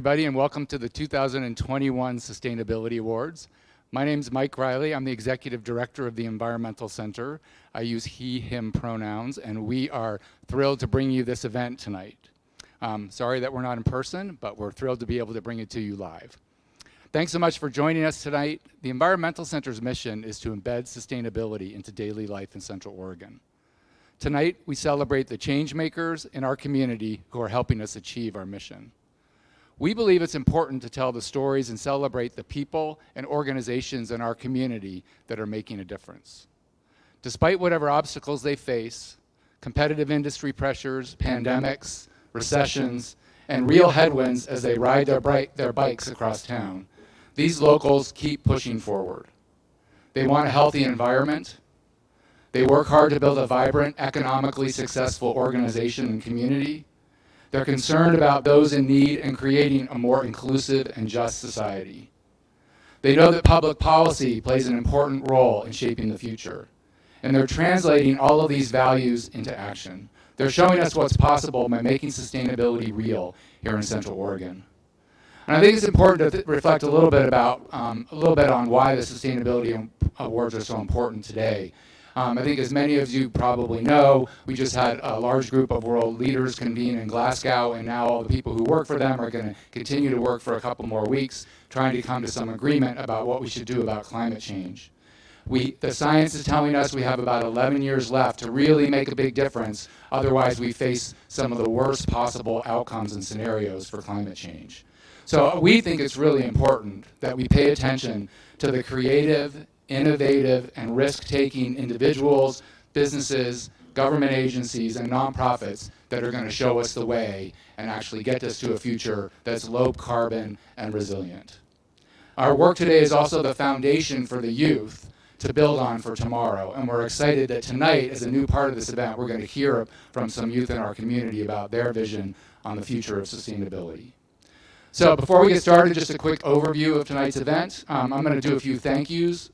Everybody, and welcome to the 2021 Sustainability Awards. My name is Mike Riley. I'm the Executive Director of the Environmental Center. I use he, him pronouns, and we are thrilled to bring you this event tonight. Sorry that we're not in person, but we're thrilled to be able to bring it to you live. Thanks so much for joining us tonight. The Environmental Center's mission is to embed sustainability into daily life in Central Oregon. Tonight, we celebrate the change makers in our community who are helping us achieve our mission. We believe it's important to tell the stories and celebrate the people and organizations in our community that are making a difference. Despite whatever obstacles they face, competitive industry pressures, pandemics, recessions, and real headwinds as they ride their bikes across town, these locals keep pushing forward. They want a healthy environment. They work hard to build a vibrant, economically successful organization and community. They're concerned about those in need and creating a more inclusive and just society. They know that public policy plays an important role in shaping the future, and they're translating all of these values into action. They're showing us what's possible by making sustainability real here in Central Oregon. And I think it's important to reflect a little bit on why the Sustainability Awards are so important today. I think as many of you probably know, we just had a large group of world leaders convene in Glasgow, and now all the people who work for them are going to continue to work for a couple more weeks, trying to come to some agreement about what we should do about climate change. The science is telling us we have about 11 years left to really make a big difference. Otherwise, we face some of the worst possible outcomes and scenarios for climate change. So we think it's really important that we pay attention to the creative, innovative, and risk-taking individuals, businesses, government agencies, and nonprofits that are going to show us the way and actually get us to a future that's low carbon and resilient. Our work today is also the foundation for the youth to build on for tomorrow, and we're excited that tonight, as a new part of this event, we're going to hear from some youth in our community about their vision on the future of sustainability. So before we get started, just a quick overview of tonight's event. I'm going to do a few thank yous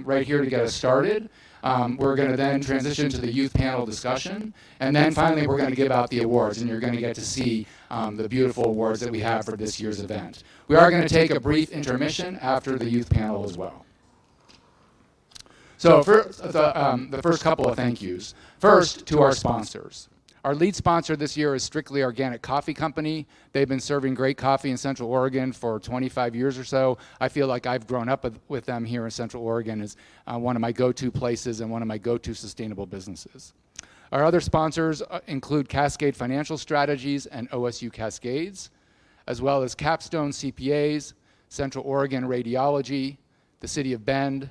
right here to get us started. We're going to then transition to the youth panel discussion, and then finally we're going to give out the awards, and you're going to get to see the beautiful awards that we have for this year's event. We are going to take a brief intermission after the youth panel as well. So the first couple of thank yous. First, to our sponsors. Our lead sponsor this year is Strictly Organic Coffee Company. They've been serving great coffee in Central Oregon for 25 years or so. I feel like I've grown up with them here in Central Oregon as one of my go-to places and one of my go-to sustainable businesses. Our other sponsors include Cascade Financial Strategies and OSU Cascades, as well as Capstone CPAs, Central Oregon Radiology, the City of Bend,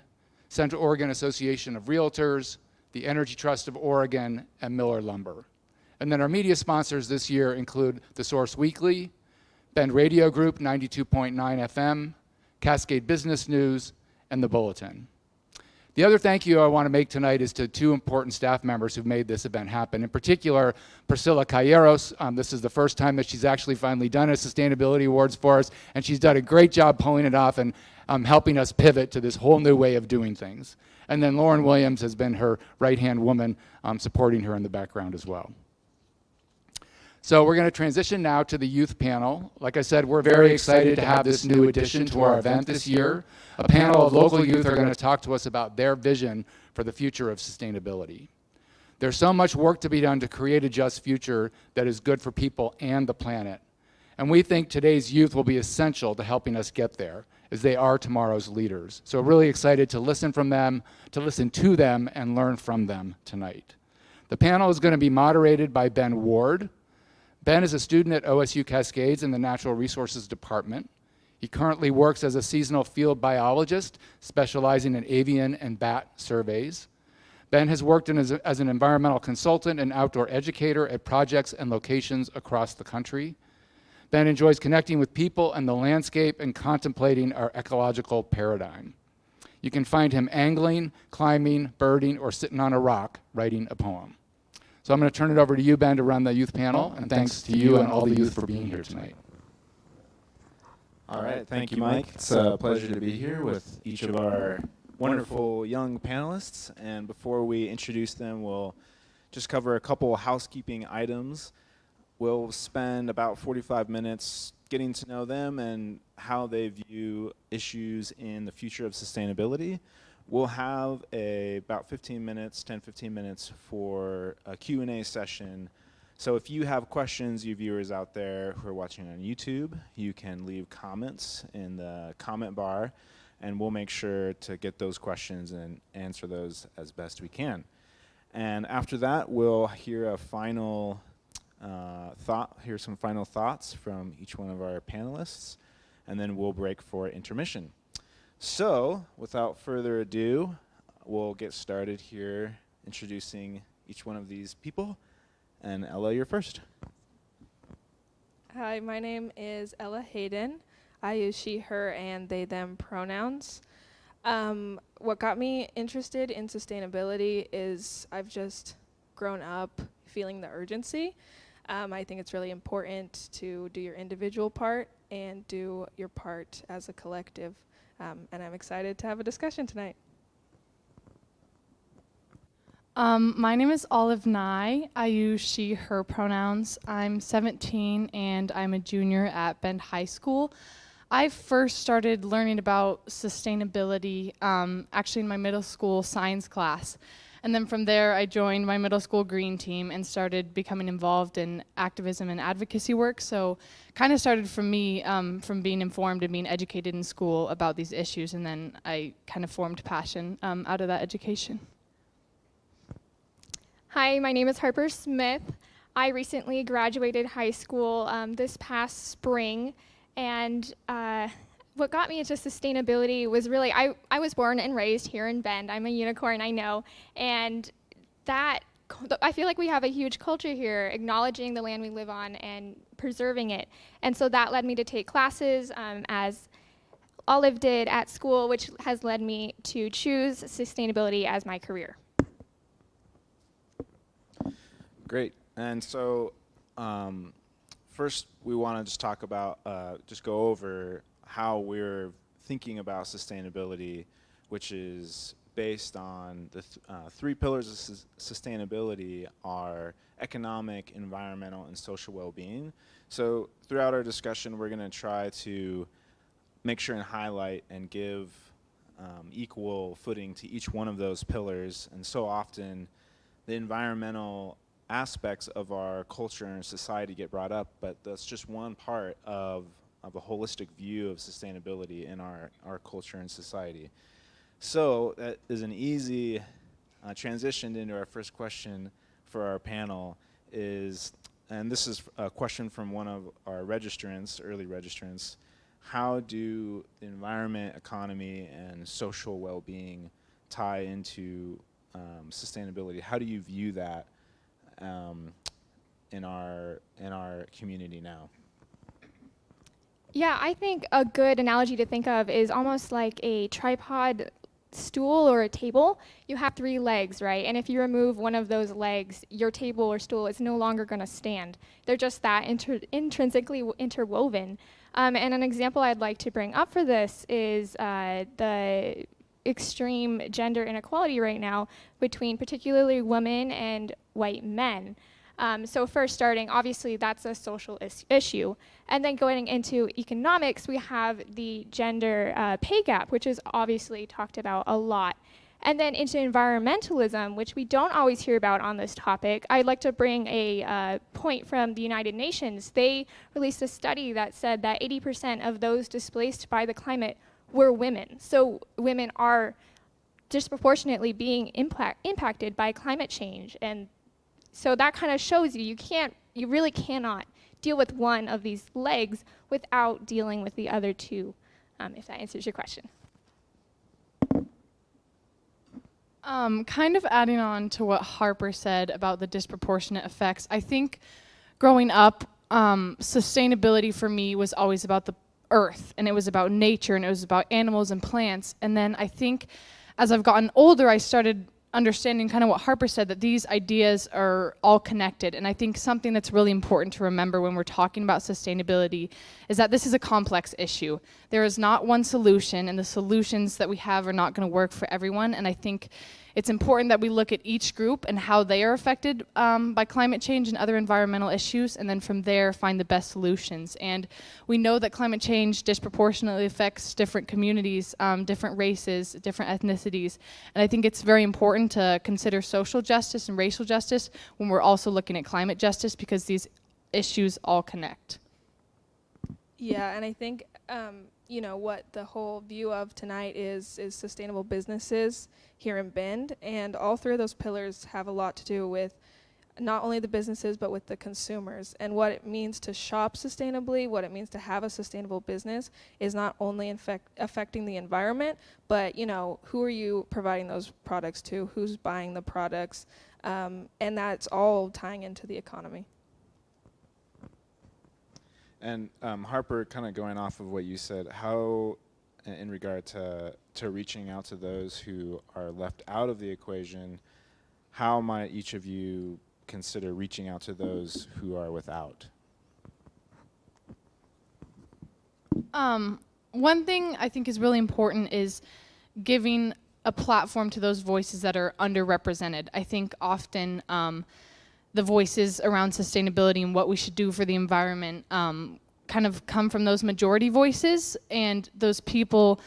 Central Oregon Association of Realtors, the Energy Trust of Oregon, and Miller Lumber. And then our media sponsors this year include The Source Weekly, Bend Radio Group 92.9 FM, Cascade Business News, and The Bulletin. The other thank you I want to make tonight is to two important staff members who've made this event happen. In particular, Priscilla Calleros. This is the first time that she's actually finally done a Sustainability Awards for us, and she's done a great job pulling it off and helping us pivot to this whole new way of doing things. And then Lauren Williams has been her right-hand woman, supporting her in the background as well. So we're going to transition now to the youth panel. Like I said, we're very excited to have this new addition to our event this year. A panel of local youth are going to talk to us about their vision for the future of sustainability. There's so much work to be done to create a just future that is good for people and the planet. And we think today's youth will be essential to helping us get there, as they are tomorrow's leaders. So really excited to listen to them, and learn from them tonight. The panel is going to be moderated by Ben Ward. Ben is a student at OSU Cascades in the Natural Resources Department. He currently works as a seasonal field biologist, specializing in avian and bat surveys. Ben has worked as an environmental consultant and outdoor educator at projects and locations across the country. Ben enjoys connecting with people and the landscape and contemplating our ecological paradigm. You can find him angling, climbing, birding, or sitting on a rock writing a poem. So I'm going to turn it over to you, Ben, to run the youth panel, and thanks to you and all the youth for being here tonight. All right, thank you, Mike. It's a pleasure to be here with each of our wonderful young panelists. And before we introduce them, we'll just cover a couple housekeeping items. we'll spend about 45 minutes getting to know them and how they view issues in the future of sustainability. We'll have about 15 minutes, 10-15 minutes for a Q&A session. So if you have questions, you viewers out there who are watching on YouTube, you can leave comments in the comment bar, and we'll make sure to get those questions and answer those as best we can. And after that, we'll hear a final hear some final thoughts from each one of our panelists, and then we'll break for intermission. So, without further ado, we'll get started here introducing each one of these people. And Ella, you're first. Hi, my name is Ella Hayden. I use she, her, and they, them pronouns. What got me interested in sustainability is I've just grown up feeling the urgency. I think it's really important to do your individual part and do your part as a collective. And I'm excited to have a discussion tonight. My name is Olive Nye. I use she, her pronouns. I'm 17 and I'm a junior at Bend High School. I first started learning about sustainability actually in my middle school science class. And then from there, I joined my middle school green team and started becoming involved in activism and advocacy work. So kind of started from me, from being informed and being educated in school about these issues. And then I kind of formed passion out of that education. Hi, my name is Harper Smith. I recently graduated high school this past spring, and what got me into sustainability was really, I was born and raised here in Bend. I'm a unicorn, I know, and I feel like we have a huge culture here, acknowledging the land we live on and preserving it. And so that led me to take classes as Olive did at school, which has led me to choose sustainability as my career. Great. And so first we want to just talk about, just go over how we're thinking about sustainability, which is based on the three pillars of sustainability are economic, environmental, and social well-being. So throughout our discussion, we're going to try to make sure and highlight and give equal footing to each one of those pillars. And so often the environmental aspects of our culture and society get brought up, but that's just one part of a holistic view of sustainability in our culture and society. So that is an easy transition into our first question for our panel and this is a question from one of our registrants, early registrants. How do the environment, economy, and social well-being tie into sustainability? How do you view that in our community now? Yeah, I think a good analogy to think of is almost like a tripod stool or a table. You have three legs, right? And if you remove one of those legs, your table or stool is no longer going to stand. They're just that intrinsically interwoven. And an example I'd like to bring up for this is the extreme gender inequality right now between particularly women and white men. So first starting, obviously that's a social issue. And then going into economics, we have the gender pay gap, which is obviously talked about a lot. And then into environmentalism, which we don't always hear about on this topic, I'd like to bring a point from the United Nations. They released a study that said that 80% of those displaced by the climate were women. So women are disproportionately being impacted by climate change. And so that kind of shows you really cannot deal with one of these legs without dealing with the other two, if that answers your question. Kind of adding on to what Harper said about the disproportionate effects, I think growing up, sustainability for me was always about the earth, and it was about nature, and it was about animals and plants. And then I think as I've gotten older, I started understanding kind of what Harper said, that these ideas are all connected. And I think something that's really important to remember when we're talking about sustainability is that this is a complex issue. There is not one solution, and the solutions that we have are not going to work for everyone. And I think it's important that we look at each group and how they are affected by climate change and other environmental issues, and then from there find the best solutions. And we know that climate change disproportionately affects different communities, different races, different ethnicities, and I think it's very important to consider social justice and racial justice when we're also looking at climate justice, because these issues all connect. Yeah, and I think you know what the whole view of tonight is sustainable businesses here in Bend, and all three of those pillars have a lot to do with not only the businesses but with the consumers, and what it means to shop sustainably, what it means to have a sustainable business is not only affecting the environment, but you know, who are you providing those products to, who's buying the products, and that's all tying into the economy. And Harper, kind of going off of what you said, how, in regard to reaching out to those who are left out of the equation, how might each of you consider reaching out to those who are without? One thing I think is really important is giving a platform to those voices that are underrepresented. I think often the voices around sustainability and what we should do for the environment kind of come from those majority voices, and those people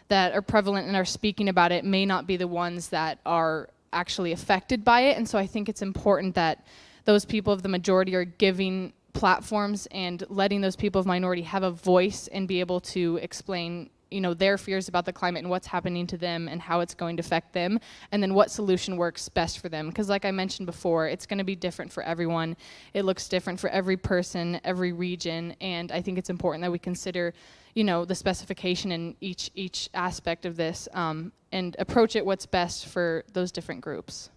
that are prevalent and are speaking about it may not be the ones that are actually affected by it. And so I think it's important that those people of the majority are giving platforms and letting those people of minority have a voice and be able to explain, you know, their fears about the climate and what's happening to them and how it's going to affect them, and then what solution works best for them. Because like I mentioned before, it's going to be different for everyone. It looks different for every person, every region, and I think it's important that we consider, you know, the specification in each aspect of this and approach it what's best for those different groups.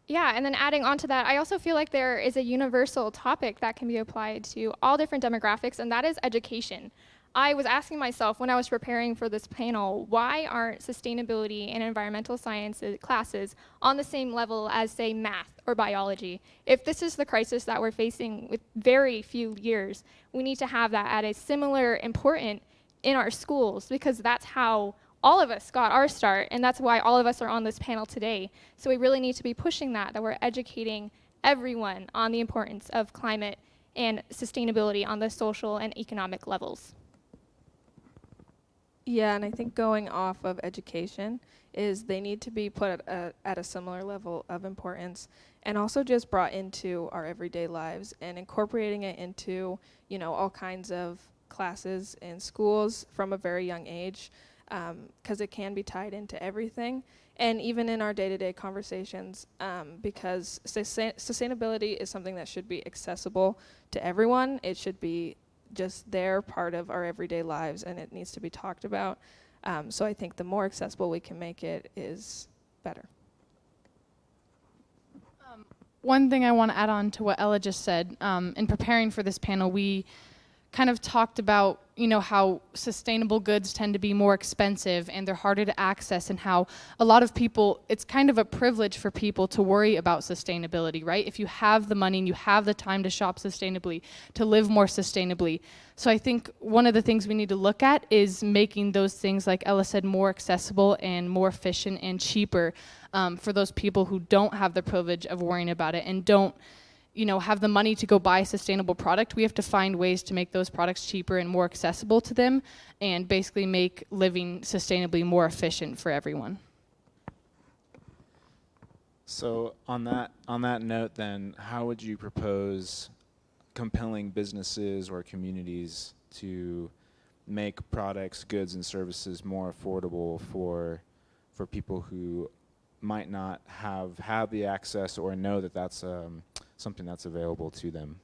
Yeah, and then adding on to that, I also feel like there is a universal topic that can be applied to all different demographics, and that is education. I was asking myself when I was preparing for this panel, why aren't sustainability and environmental sciences classes on the same level as, say, math or biology? If this is the crisis that we're facing with very few years, we need to have that at a similar importance in our schools, because that's how all of us got our start, and that's why all of us are on this panel today. So we really need to be pushing that we're educating everyone on the importance of climate and sustainability on the social and economic levels. Yeah, and I think going off of education is they need to be put at a similar level of importance, and also just brought into our everyday lives and incorporating it into, you know, all kinds of classes in schools from a very young age, because it can be tied into everything, and even in our day-to-day conversations, because sustainability is something that should be accessible to everyone. It should be just their part of our everyday lives, and it needs to be talked about. So I think the more accessible we can make it is better. One thing I want to add on to what Ella just said, in preparing for this panel, we kind of talked about, you know, how sustainable goods tend to be more expensive and they're harder to access, and how a lot of people, it's kind of a privilege for people to worry about sustainability, right? If you have the money and you have the time to shop sustainably, to live more sustainably. So I think one of the things we need to look at is making those things, like Ella said, more accessible and more efficient and cheaper for those people who don't have the privilege of worrying about it and don't, you know, have the money to go buy a sustainable product. We have to find ways to make those products cheaper and more accessible to them, and basically make living sustainably more efficient for everyone. So on that note then, how would you propose compelling businesses or communities to make products, goods, and services more affordable for people who might not have had the access or know that that's something that's available to them?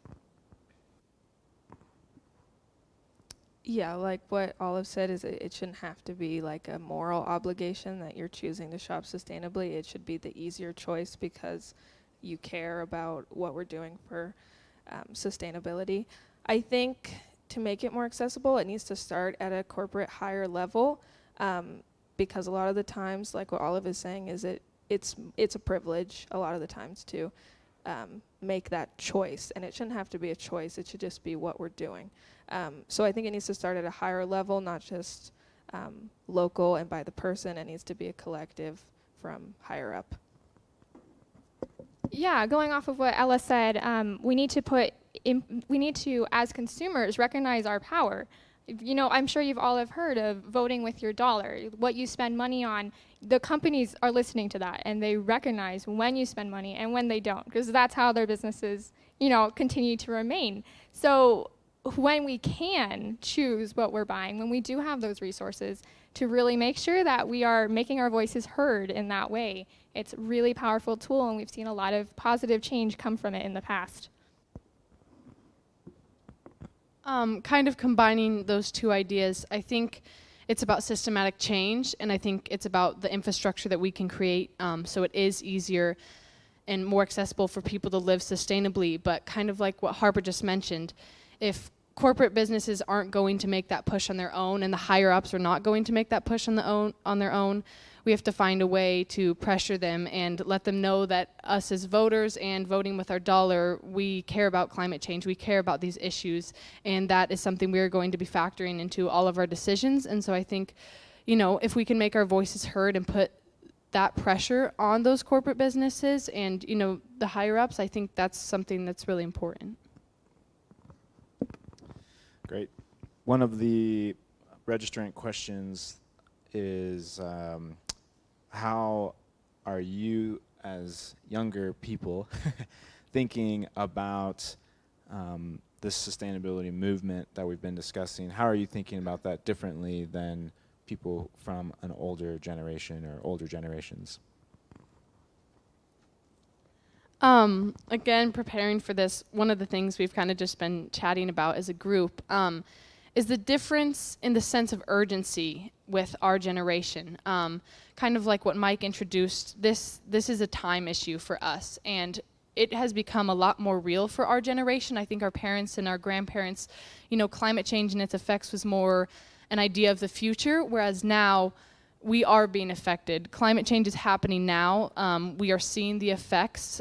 Yeah, like what Olive said, is it shouldn't have to be like a moral obligation that you're choosing to shop sustainably. It should be the easier choice because you care about what we're doing for sustainability. I think to make it more accessible, it needs to start at a corporate higher level, because a lot of the times, like what Olive is saying, is it's a privilege a lot of the times to make that choice, and it shouldn't have to be a choice. It should just be what we're doing. So I think it needs to start at a higher level, not just local and by the person. It needs to be a collective from higher up. Yeah, going off of what Ella said, we need to, as consumers, recognize our power. You know, I'm sure you've all have heard of voting with your dollar. What you spend money on, the companies are listening to that, and they recognize when you spend money and when they don't, because that's how their businesses, you know, continue to remain. So when we can choose what we're buying, when we do have those resources, to really make sure that we are making our voices heard in that way, it's a really powerful tool, and we've seen a lot of positive change come from it in the past. Kind of combining those two ideas, I think it's about systematic change, and I think it's about the infrastructure that we can create so it is easier and more accessible for people to live sustainably. But kind of like what Harper just mentioned, if corporate businesses aren't going to make that push on their own, and the higher ups are not going to make that push on their own, we have to find a way to pressure them and let them know that us as voters and voting with our dollar, we care about climate change, we care about these issues, and that is something we're going to be factoring into all of our decisions. And so I think, you know, if we can make our voices heard and put that pressure on those corporate businesses and, you know, the higher ups, I think that's something that's really important. Great. One of the registrant questions is, how are you as younger people thinking about this sustainability movement that we've been discussing? How are you thinking about that differently than people from an older generation or older generations? Again, preparing for this, one of the things we've kind of just been chatting about as a group is the difference in the sense of urgency with our generation. Kind of like what Mike introduced, this is a time issue for us, and it has become a lot more real for our generation. I think our parents and our grandparents, you know, climate change and its effects was more an idea of the future, whereas now we are being affected. Climate change is happening now. We are seeing the effects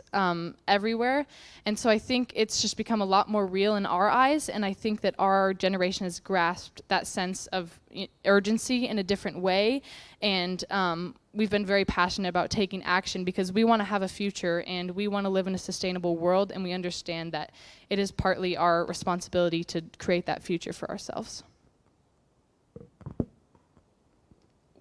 everywhere. And so I think it's just become a lot more real in our eyes. And I think that our generation has grasped that sense of urgency in a different way. And we've been very passionate about taking action because we want to have a future and we want to live in a sustainable world. And we understand that it is partly our responsibility to create that future for ourselves.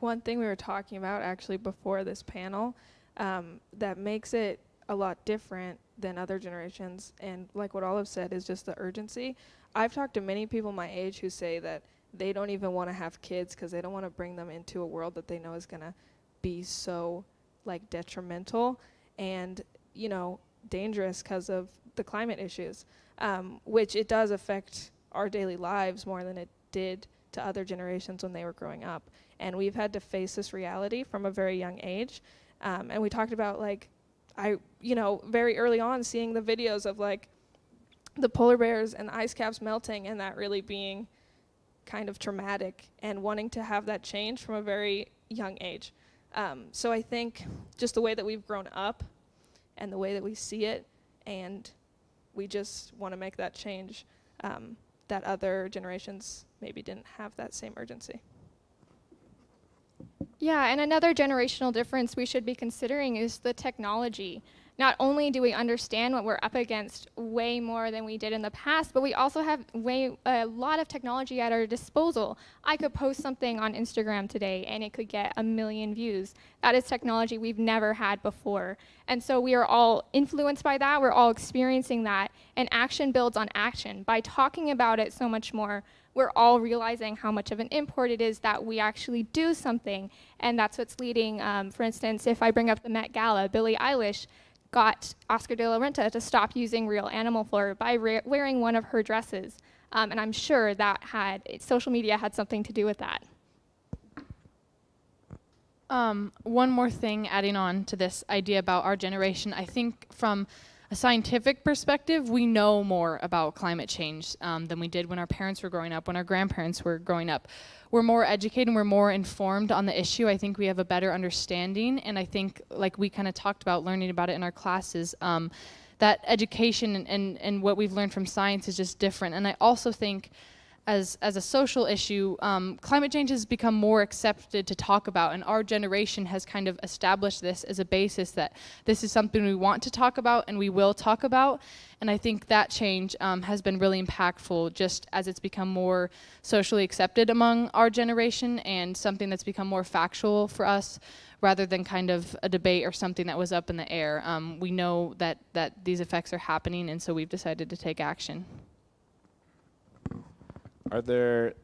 One thing we were talking about actually before this panel that makes it a lot different than other generations, and like what Olive said, is just the urgency. I've talked to many people my age who say that they don't even want to have kids because they don't want to bring them into a world that they know is going to be so like detrimental and, you know, dangerous because of the climate issues, which it does affect our daily lives more than it did to other generations when they were growing up. And we've had to face this reality from a very young age. And we talked about, like, very early on seeing the videos of, like, the polar bears and the ice caps melting and that really being kind of traumatic and wanting to have that change from a very young age. So I think just the way that we've grown up and the way that we see it, and we just want to make that change that other generations maybe didn't have that same urgency. Yeah, and another generational difference we should be considering is the technology. Not only do we understand what we're up against way more than we did in the past, but we also have a lot of technology at our disposal. I could post something on Instagram today and it could get 1 million views. That is technology we've never had before. And so we are all influenced by that, we're all experiencing that, and action builds on action. By talking about it so much more, we're all realizing how much of an import it is that we actually do something. And that's what's leading, for instance, if I bring up the Met Gala, Billie Eilish got Oscar de la Renta to stop using real animal fur by wearing one of her dresses. And I'm sure that social media had something to do with that. One more thing adding on to this idea about our generation, I think from a scientific perspective, we know more about climate change than we did when our parents were growing up, when our grandparents were growing up. We're more educated and we're more informed on the issue. I think we have a better understanding, and I think, like we kind of talked about learning about it in our classes, that education and what we've learned from science is just different. And I also think as a social issue, climate change has become more accepted to talk about, and our generation has kind of established this as a basis that this is something we want to talk about and we will talk about. And I think that change has been really impactful just as it's become more socially accepted among our generation and something that's become more factual for us rather than kind of a debate or something that was up in the air. We know that these effects are happening, and so we've decided to take action. Are there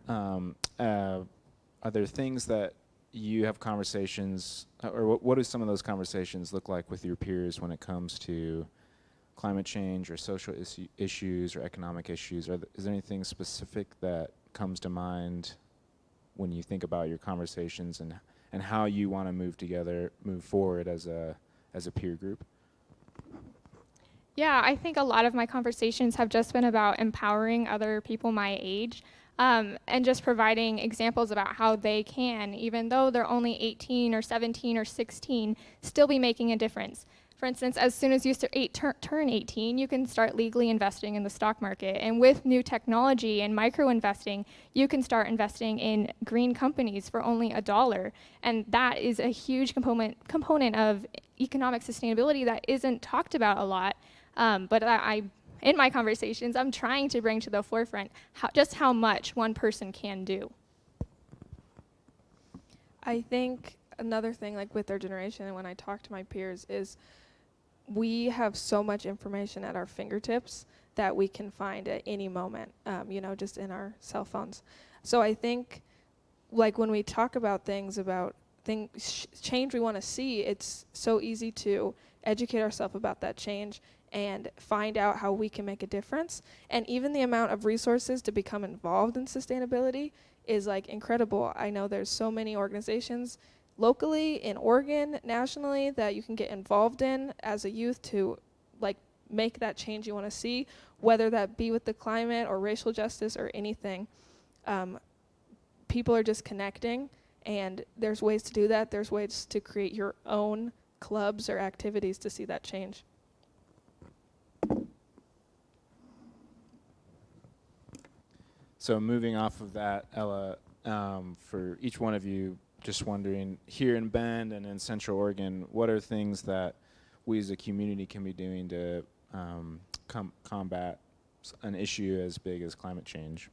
things that you have conversations, or what do some of those conversations look like with your peers when it comes to climate change or social issues or economic issues? Is there anything specific that comes to mind when you think about your conversations and how you want to move forward as a peer group? Yeah, I think a lot of my conversations have just been about empowering other people my age, and just providing examples about how they can, even though they're only 18 or 17 or 16, still be making a difference. For instance, as soon as you turn 18, you can start legally investing in the stock market. And with new technology and micro investing, you can start investing in green companies for only $1. And that is a huge component of economic sustainability that isn't talked about a lot. But in my conversations, I'm trying to bring to the forefront just how much one person can do. I think another thing, like with our generation, and when I talk to my peers, is we have so much information at our fingertips that we can find at any moment, just in our cell phones. So I think, like when we talk about change we want to see, it's so easy to educate ourselves about that change and find out how we can make a difference. And even the amount of resources to become involved in sustainability is like incredible. I know there's so many organizations locally, in Oregon, nationally, that you can get involved in as a youth to like make that change you want to see, whether that be with the climate or racial justice or anything. People are just connecting, and there's ways to do that. There's ways to create your own clubs or activities to see that change. So moving off of that, Ella, for each one of you, just wondering, here in Bend and in Central Oregon, what are things that we as a community can be doing to combat an issue as big as climate change?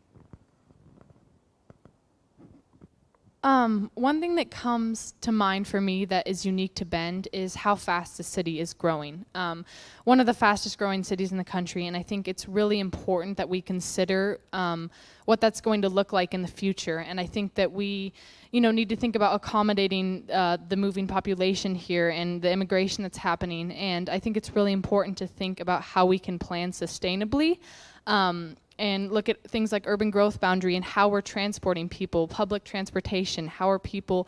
One thing that comes to mind for me that is unique to Bend is how fast the city is growing. One of the fastest growing cities in the country, and I think it's really important that we consider what that's going to look like in the future. And I think that we, need to think about accommodating the moving population here and the immigration that's happening. And I think it's really important to think about how we can plan sustainably. And look at things like urban growth boundary and how we're transporting people, public transportation, how are people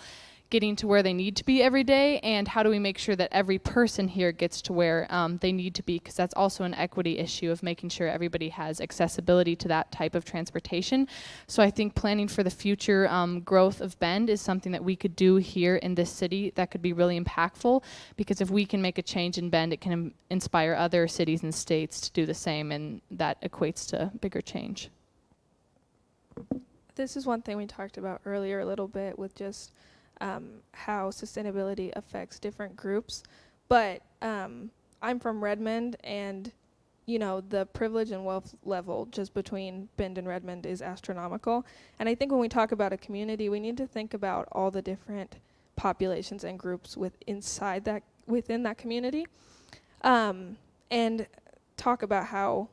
getting to where they need to be every day, and how do we make sure that every person here gets to where they need to be, because that's also an equity issue of making sure everybody has accessibility to that type of transportation. So I think planning for the future growth of Bend is something that we could do here in this city that could be really impactful, because if we can make a change in Bend, it can inspire other cities and states to do the same, and that equates to bigger change. This is one thing we talked about earlier a little bit with just how sustainability affects different groups. But I'm from Redmond, and the privilege and wealth level just between Bend and Redmond is astronomical. And I think when we talk about a community, we need to think about all the different populations and groups within that community, and talk about how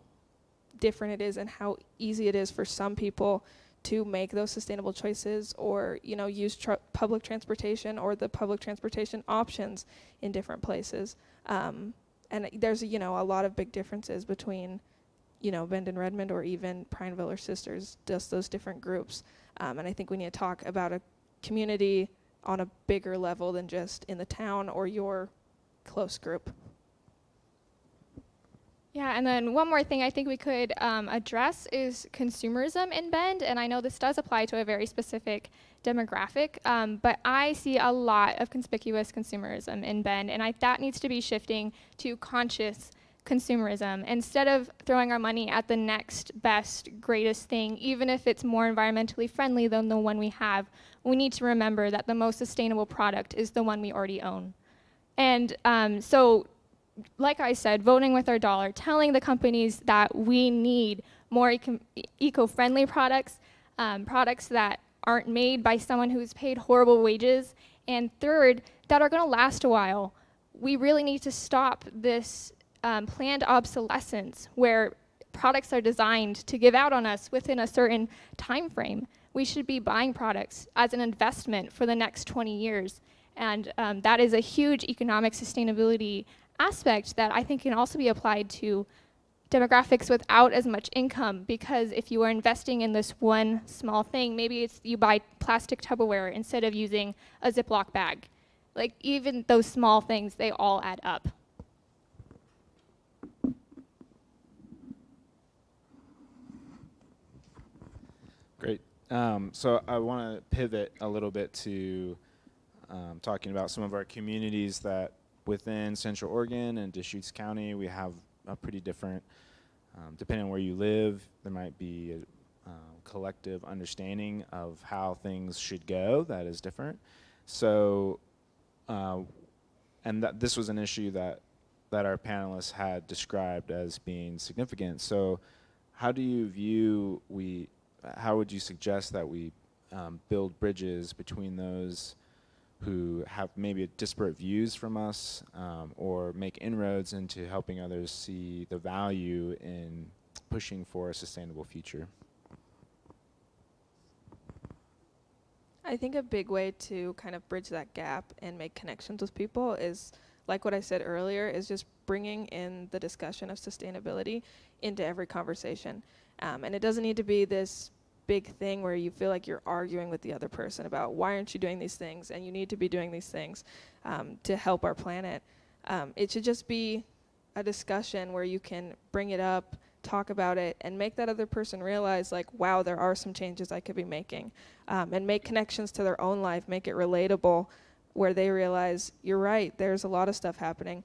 different it is and how easy it is for some people to make those sustainable choices, or use public transportation or the public transportation options in different places. And there's a lot of big differences between Bend and Redmond, or even Prineville or Sisters, just those different groups. And I think we need to talk about a community on a bigger level than just in the town or your close group. Yeah, and then one more thing I think we could address is consumerism in Bend, and I know this does apply to a very specific demographic, but I see a lot of conspicuous consumerism in Bend, and that needs to be shifting to conscious consumerism. Instead of throwing our money at the next best, greatest thing, even if it's more environmentally friendly than the one we have, we need to remember that the most sustainable product is the one we already own. And so, like I said, voting with our dollar, telling the companies that we need more eco-friendly products, products that aren't made by someone who's paid horrible wages, and third, that are going to last a while. We really need to stop this planned obsolescence where products are designed to give out on us within a certain time frame. We should be buying products as an investment for the next 20 years. And that is a huge economic sustainability aspect that I think can also be applied to demographics without as much income, because if you are investing in this one small thing, maybe it's you buy plastic Tupperware instead of using a Ziploc bag. Like, even those small things, they all add up. Great. So I want to pivot a little bit to talking about some of our communities that within Central Oregon and Deschutes County, we have a pretty different, depending on where you live, there might be a collective understanding of how things should go that is different. So, and that this was an issue that our panelists had described as being significant. So how do you view how would you suggest that we build bridges between those who have maybe disparate views from us, or make inroads into helping others see the value in pushing for a sustainable future? I think a big way to kind of bridge that gap and make connections with people is, like what I said earlier, is just bringing in the discussion of sustainability into every conversation. And it doesn't need to be this big thing where you feel like you're arguing with the other person about why aren't you doing these things, and you need to be doing these things to help our planet. It should just be a discussion where you can bring it up, talk about it, and make that other person realize, like, wow, there are some changes I could be making, and make connections to their own life, make it relatable, where they realize, you're right, there's a lot of stuff happening.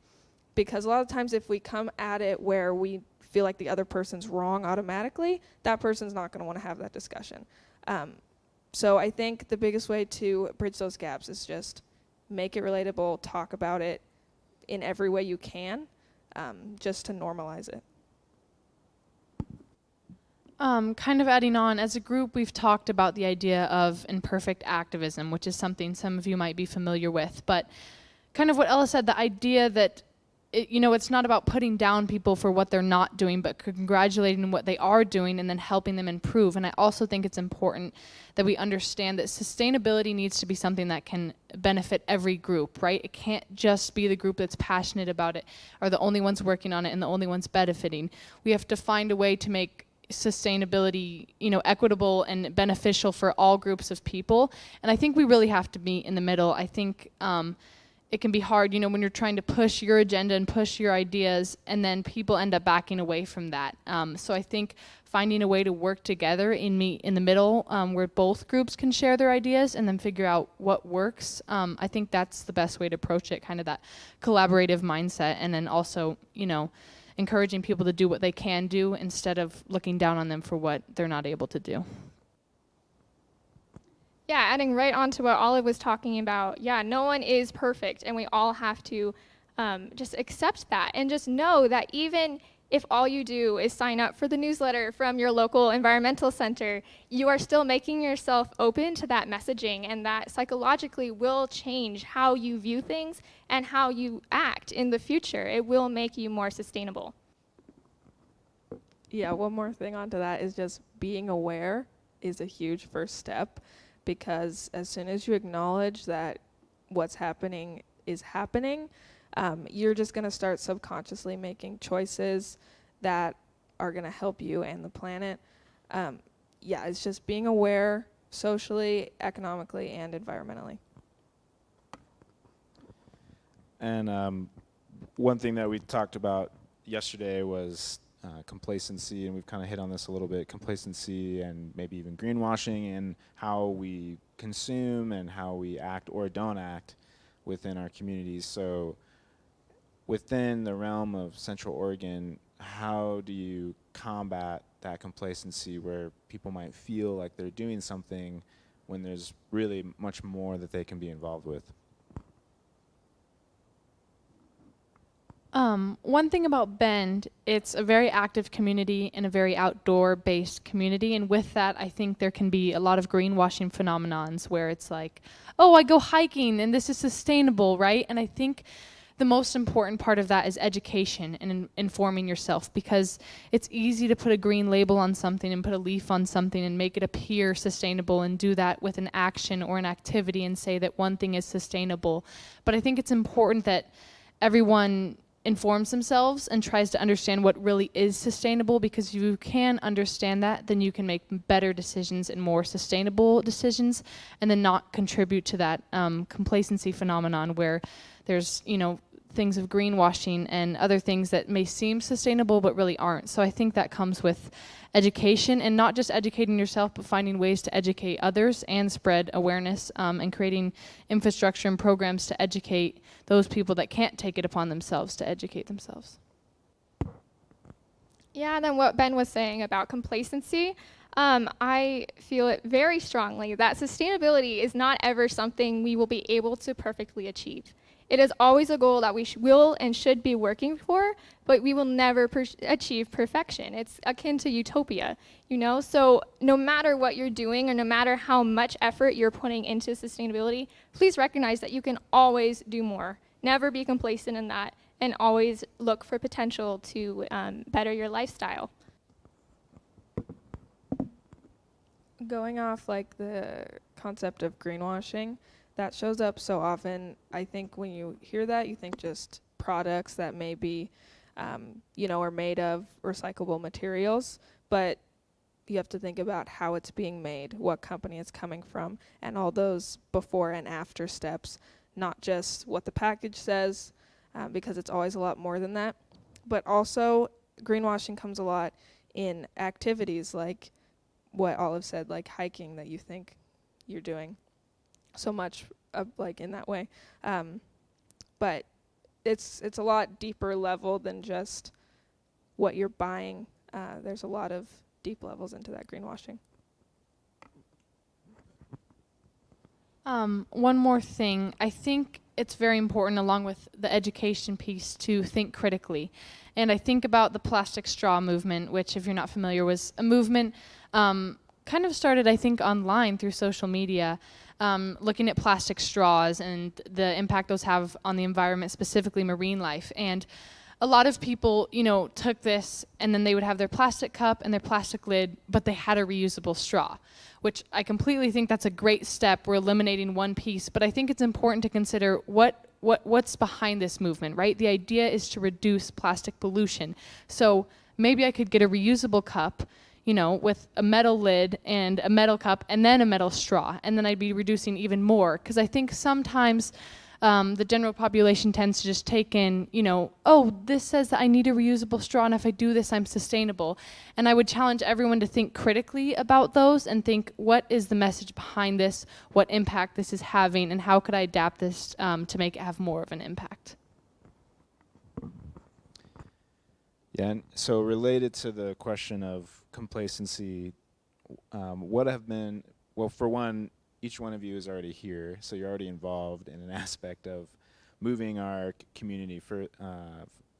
Because a lot of times if we come at it where we feel like the other person's wrong automatically, that person's not going to want to have that discussion. So I think the biggest way to bridge those gaps is just make it relatable, talk about it in every way you can, just to normalize it. Kind of adding on, as a group, we've talked about the idea of imperfect activism, which is something some of you might be familiar with. But kind of what Ella said, the idea that it's not about putting down people for what they're not doing, but congratulating what they are doing and then helping them improve. And I also think it's important that we understand that sustainability needs to be something that can benefit every group, right? It can't just be the group that's passionate about it or the only ones working on it and the only ones benefiting. We have to find a way to make sustainability, equitable and beneficial for all groups of people. And I think we really have to meet in the middle. I think it can be hard, when you're trying to push your agenda and push your ideas, and then people end up backing away from that. So I think finding a way to work together in the middle, where both groups can share their ideas and then figure out what works. I think that's the best way to approach it, kind of that collaborative mindset, and then also, encouraging people to do what they can do instead of looking down on them for what they're not able to do. Yeah, adding right on to what Olive was talking about, no one is perfect, and we all have to just accept that and just know that even if all you do is sign up for the newsletter from your local environmental center, you are still making yourself open to that messaging, and that psychologically will change how you view things and how you act in the future. It will make you more sustainable. Yeah, one more thing onto that is just being aware is a huge first step, because as soon as you acknowledge that what's happening is happening, you're just going to start subconsciously making choices that are going to help you and the planet. It's just being aware socially, economically, and environmentally. And one thing that we talked about yesterday was complacency, and we've kind of hit on this a little bit, complacency and maybe even greenwashing, and how we consume and how we act or don't act within our communities. So within the realm of Central Oregon, how do you combat that complacency where people might feel like they're doing something when there's really much more that they can be involved with? One thing about Bend, it's a very active community and a very outdoor-based community, and with that, I think there can be a lot of greenwashing phenomenons where it's like, oh, I go hiking and this is sustainable, right? And I think the most important part of that is education and informing yourself, because it's easy to put a green label on something and put a leaf on something and make it appear sustainable and do that with an action or an activity and say that one thing is sustainable. But I think it's important that everyone informs themselves and tries to understand what really is sustainable, because if you can understand that, then you can make better decisions and more sustainable decisions, and then not contribute to that complacency phenomenon where there's, things of greenwashing and other things that may seem sustainable but really aren't. So I think that comes with education, and not just educating yourself, but finding ways to educate others and spread awareness, and creating infrastructure and programs to educate those people that can't take it upon themselves to educate themselves. Yeah, and then what Ben was saying about complacency, I feel it very strongly that sustainability is not ever something we will be able to perfectly achieve. It is always a goal that we will and should be working for, but we will never achieve perfection. It's akin to utopia, So no matter what you're doing, or no matter how much effort you're putting into sustainability, please recognize that you can always do more. Never be complacent in that, and always look for potential to better your lifestyle. Going off like the concept of greenwashing, that shows up so often. I think when you hear that, you think just products that may be, are made of recyclable materials, but you have to think about how it's being made, what company it's coming from, and all those before and after steps, not just what the package says, because it's always a lot more than that. But also, greenwashing comes a lot in activities like what Olive said, like hiking, that you think you're doing so much like in that way, but it's a lot deeper level than just what you're buying. There's a lot of deep levels into that greenwashing. One more thing, I think it's very important, along with the education piece, to think critically. And I think about the plastic straw movement, which, if you're not familiar, was a movement kind of started, I think, online through social media, looking at plastic straws and the impact those have on the environment, specifically marine life. And a lot of people, took this, and then they would have their plastic cup and their plastic lid, but they had a reusable straw, which I completely think that's a great step. We're eliminating one piece, but I think it's important to consider what's behind this movement, right? The idea is to reduce plastic pollution. So maybe I could get a reusable cup, with a metal lid and a metal cup and then a metal straw, and then I'd be reducing even more, because I think sometimes the general population tends to just take in, oh, this says that I need a reusable straw, and if I do this, I'm sustainable. And I would challenge everyone to think critically about those and think, what is the message behind this, what impact this is having, and how could I adapt this to make it have more of an impact? Yeah, and so related to the question of complacency, what have been, well, for one, each one of you is already here, so you're already involved in an aspect of moving our community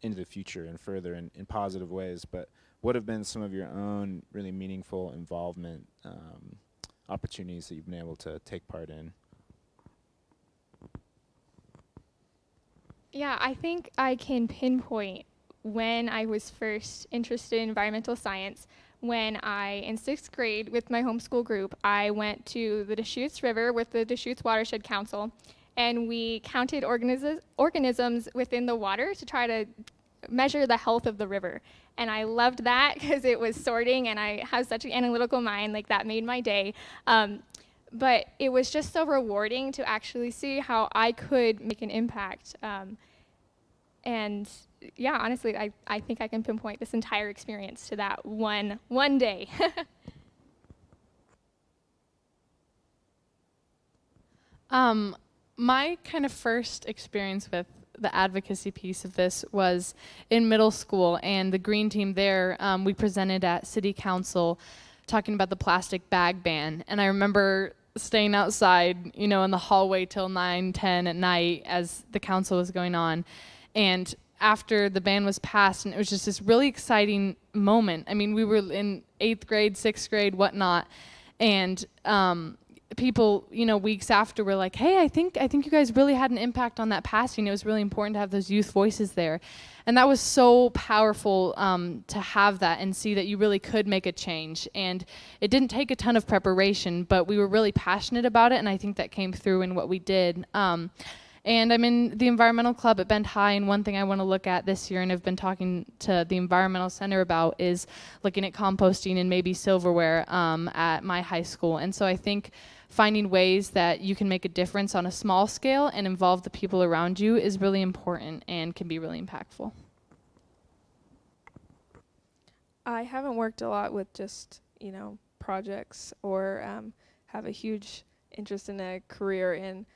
into the future and further in positive ways. But what have been some of your own really meaningful involvement opportunities that you've been able to take part in? Yeah, I think I can pinpoint when I was first interested in environmental science. When in 6th grade, with my homeschool group, I went to the Deschutes River with the Deschutes Watershed Council, and we counted organisms within the water to try to measure the health of the river. And I loved that because it was sorting, and I have such an analytical mind, like that made my day. But it was just so rewarding to actually see how I could make an impact. And yeah, honestly, I think I can pinpoint this entire experience to that one day. My kind of first experience with the advocacy piece of this was in middle school, and the green team there, we presented at city council talking about the plastic bag ban. And I remember staying outside, you know, in the hallway till 9, 10 at night as the council was going on. And after the ban was passed, and it was just this really exciting moment. I mean, we were in 8th grade, 6th grade, whatnot, and people, you know, weeks after were like, hey, I think you guys really had an impact on that passing. It was really important to have those youth voices there. And that was so powerful to have that and see that you really could make a change. And it didn't take a ton of preparation, but we were really passionate about it, and I think that came through in what we did. And I'm in the environmental club at Bend High, and one thing I want to look at this year, and I've been talking to the environmental center about, is looking at composting and maybe silverware at my high school. And so I think finding ways that you can make a difference on a small scale and involve the people around you is really important and can be really impactful. I haven't worked a lot with just, you know, projects or have a huge interest in a career in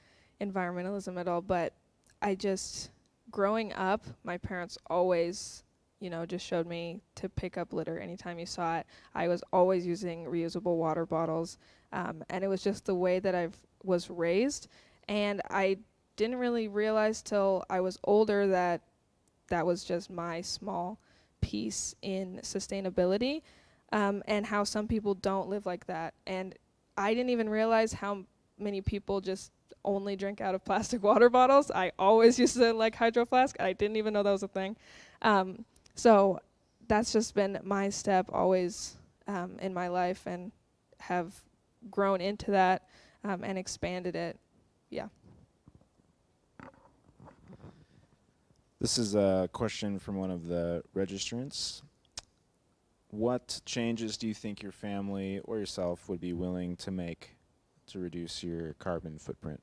environmentalism at all, but I just, growing up, my parents always, you know, just showed me to pick up litter anytime you saw it. I was always using reusable water bottles, and it was just the way that I was raised, and I didn't really realize till I was older that that was just my small piece in sustainability, and how some people don't live like that. And I didn't even realize how many people just only drink out of plastic water bottles. I always used to like Hydro Flask. I didn't even know that was a thing. So that's just been my step always in my life, and have grown into that and expanded it. Yeah. This is a question from one of the registrants. What changes do you think your family or yourself would be willing to make to reduce your carbon footprint?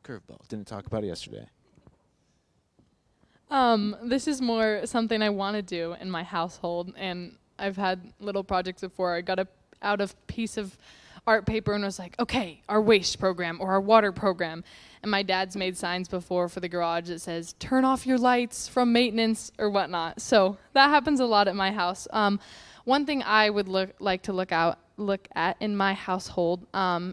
Curveball. Didn't talk about it yesterday. This is more something I want to do in my household, and I've had little projects before. I got out a piece of art paper and was like, okay, our waste program or our water program. And my dad's made signs before for the garage that says, turn off your lights from maintenance or whatnot. So that happens a lot at my house. One thing I would like to look at in my household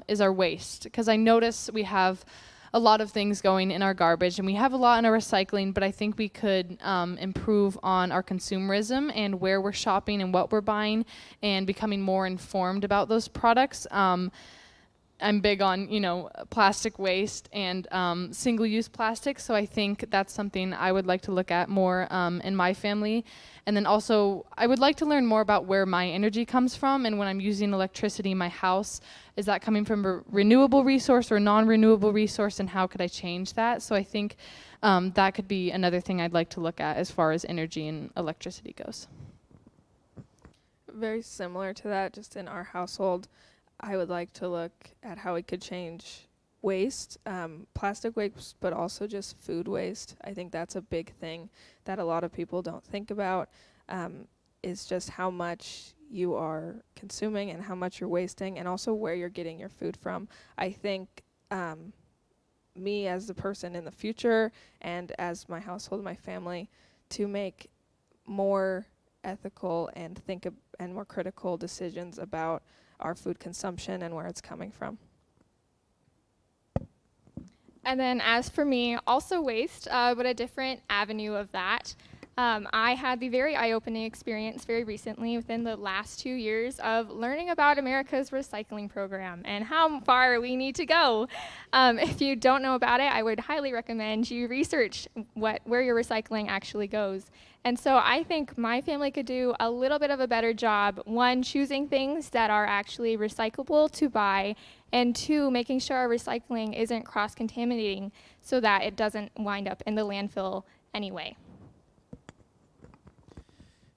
is our waste, because I notice we have a lot of things going in our garbage, and we have a lot in our recycling, but I think we could improve on our consumerism and where we're shopping and what we're buying, and becoming more informed about those products. I'm big on, you know, plastic waste and single-use plastic, so I think that's something I would like to look at more in my family. And then also, I would like to learn more about where my energy comes from, and when I'm using electricity in my house, is that coming from a renewable resource or a non-renewable resource, and how could I change that? So I think that could be another thing I'd like to look at as far as energy and electricity goes. Very similar to that, just in our household, I would like to look at how we could change waste, plastic waste, but also just food waste. I think that's a big thing that a lot of people don't think about, is just how much you are consuming and how much you're wasting, and also where you're getting your food from. I think me as the person in the future, and as my household, my family, to make more ethical and and more critical decisions about our food consumption and where it's coming from. And then as for me, also waste, but a different avenue of that. I had the very eye-opening experience very recently within the last 2 years of learning about America's recycling program and how far we need to go. If you don't know about it, I would highly recommend you research where your recycling actually goes. And so I think my family could do a little bit of a better job, one, choosing things that are actually recyclable to buy, and two, making sure our recycling isn't cross-contaminating so that it doesn't wind up in the landfill anyway.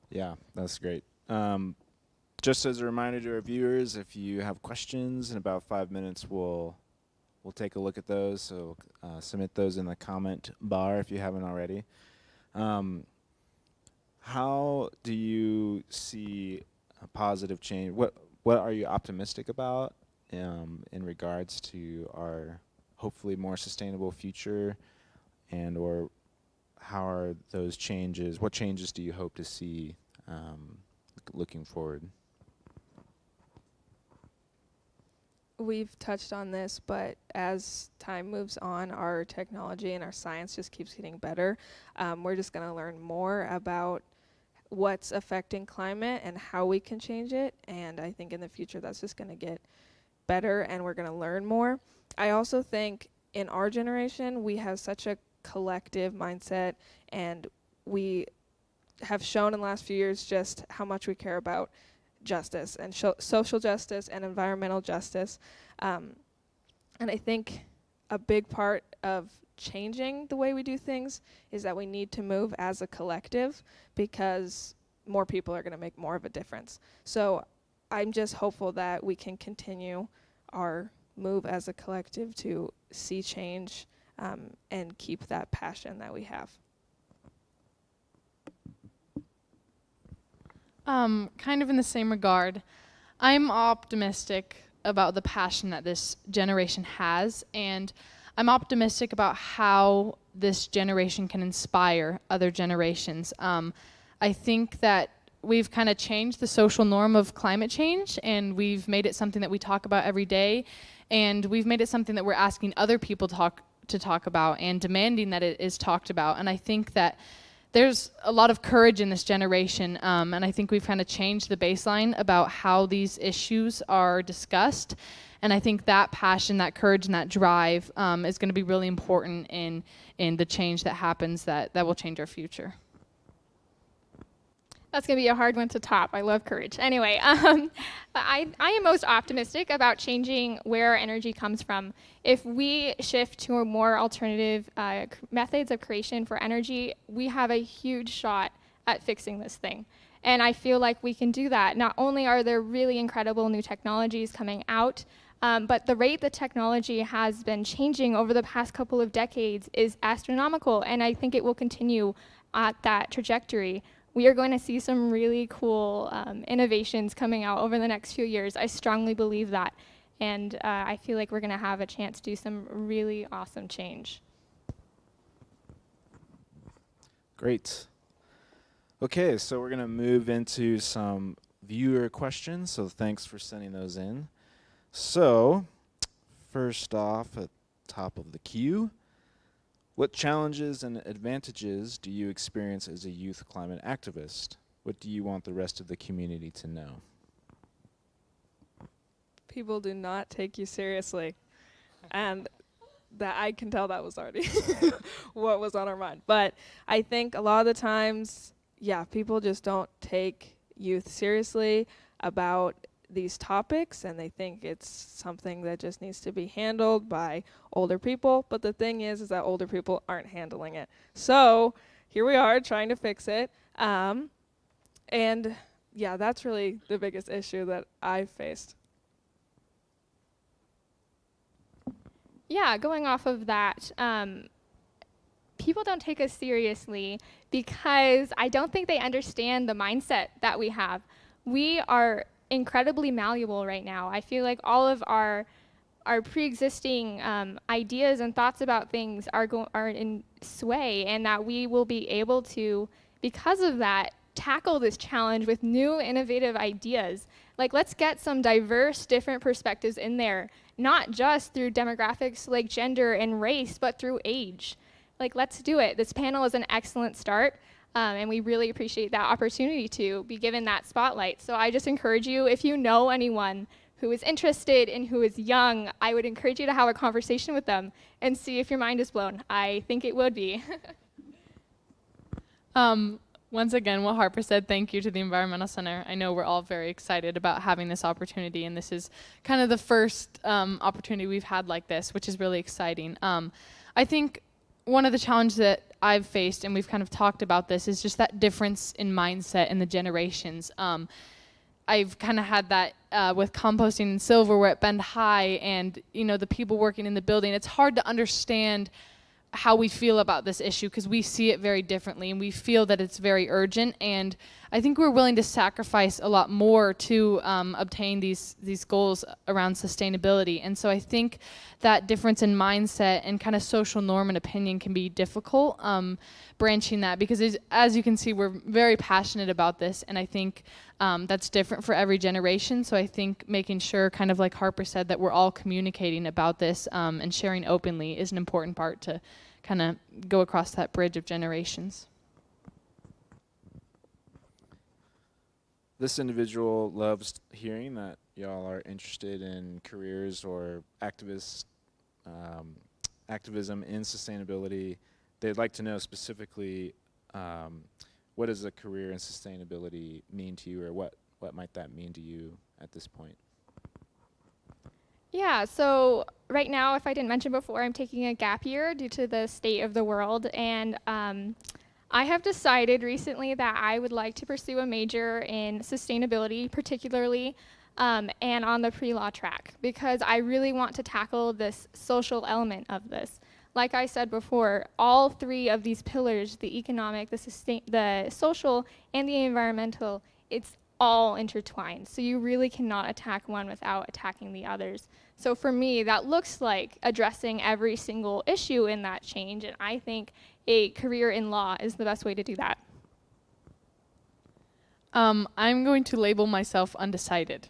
Yeah, that's great. Just as a reminder to our viewers, if you have questions, in about 5 minutes we'll take a look at those. So submit those in the comment bar if you haven't already. How do you see a positive change? What are you optimistic about in regards to our hopefully more sustainable future, and or how are those changes, what changes do you hope to see looking forward? We've touched on this, but as time moves on, our technology and our science just keeps getting better. We're just going to learn more about what's affecting climate and how we can change it. And I think in the future that's just going to get better and we're going to learn more. I also think in our generation, we have such a collective mindset, and we have shown in the last few years just how much we care about justice and social justice and environmental justice. And I think a big part of changing the way we do things is that we need to move as a collective, because more people are going to make more of a difference. So I'm just hopeful that we can continue our move as a collective to see change and keep that passion that we have. Kind of in the same regard, I'm optimistic about the passion that this generation has, and I'm optimistic about how this generation can inspire other generations. I think that we've kind of changed the social norm of climate change, and we've made it something that we talk about every day, and we've made it something that we're asking other people to talk about and demanding that it is talked about. And I think that there's a lot of courage in this generation, and I think we've kind of changed the baseline about how these issues are discussed. And I think that passion, that courage, and that drive is going to be really important in the change that happens that will change our future. That's going to be a hard one to top. I love courage. Anyway, I am most optimistic about changing where our energy comes from. If we shift to a more alternative methods of creation for energy, we have a huge shot at fixing this thing. And I feel like we can do that. Not only are there really incredible new technologies coming out, but the rate that technology has been changing over the past couple of decades is astronomical, and I think it will continue at that trajectory. We are going to see some really cool innovations coming out over the next few years. I strongly believe that. And I feel like we're going to have a chance to do some really awesome change. Great. Okay, so we're going to move into some viewer questions. So thanks for sending those in. So first off, at top of the queue, what challenges and advantages do you experience as a youth climate activist? What do you want the rest of the community to know? People do not take you seriously. And that I can tell that was already what was on our mind. But I think a lot of the times, yeah, people just don't take youth seriously about these topics, and they think it's something that just needs to be handled by older people. But the thing is that older people aren't handling it. So here we are trying to fix it. And yeah, that's really the biggest issue that I've faced. Yeah, going off of that, people don't take us seriously because I don't think they understand the mindset that we have. We are incredibly malleable right now. I feel like all of our pre-existing ideas and thoughts about things are in sway, and that we will be able to, because of that, tackle this challenge with new innovative ideas. Like, let's get some diverse, different perspectives in there, not just through demographics like gender and race, but through age. Like, let's do it. This panel is an excellent start. And we really appreciate that opportunity to be given that spotlight. So I just encourage you, if you know anyone who is interested and who is young, I would encourage you to have a conversation with them and see if your mind is blown. I think it would be. Once again, what Harper said, thank you to the Environmental Center. I know we're all very excited about having this opportunity, and this is kind of the first opportunity we've had like this, which is really exciting. I think one of the challenges that I've faced, and we've kind of talked about this, is just that difference in mindset in the generations. I've kind of had that with composting and silverware at Bend High, and the people working in the building. It's hard to understand how we feel about this issue, because we see it very differently and we feel that it's very urgent, and I think we're willing to sacrifice a lot more to obtain these goals around sustainability. And so I think that difference in mindset and kind of social norm and opinion can be difficult, branching that, because as you can see, we're very passionate about this, and I think that's different for every generation. So I think making sure, kind of like Harper said, that we're all communicating about this and sharing openly is an important part to kind of go across that bridge of generations. This individual loves hearing that y'all are interested in careers or activism in sustainability. They'd like to know specifically, what does a career in sustainability mean to you, or what might that mean to you at this point? Yeah, so right now, if I didn't mention before, I'm taking a gap year due to the state of the world, and I have decided recently that I would like to pursue a major in sustainability, particularly, and on the pre-law track, because I really want to tackle this social element of this. Like I said before, all three of these pillars, the economic, the social, and the environmental, it's all intertwined. So you really cannot attack one without attacking the others. So for me, that looks like addressing every single issue in that change, and I think a career in law is the best way to do that. I'm going to label myself undecided.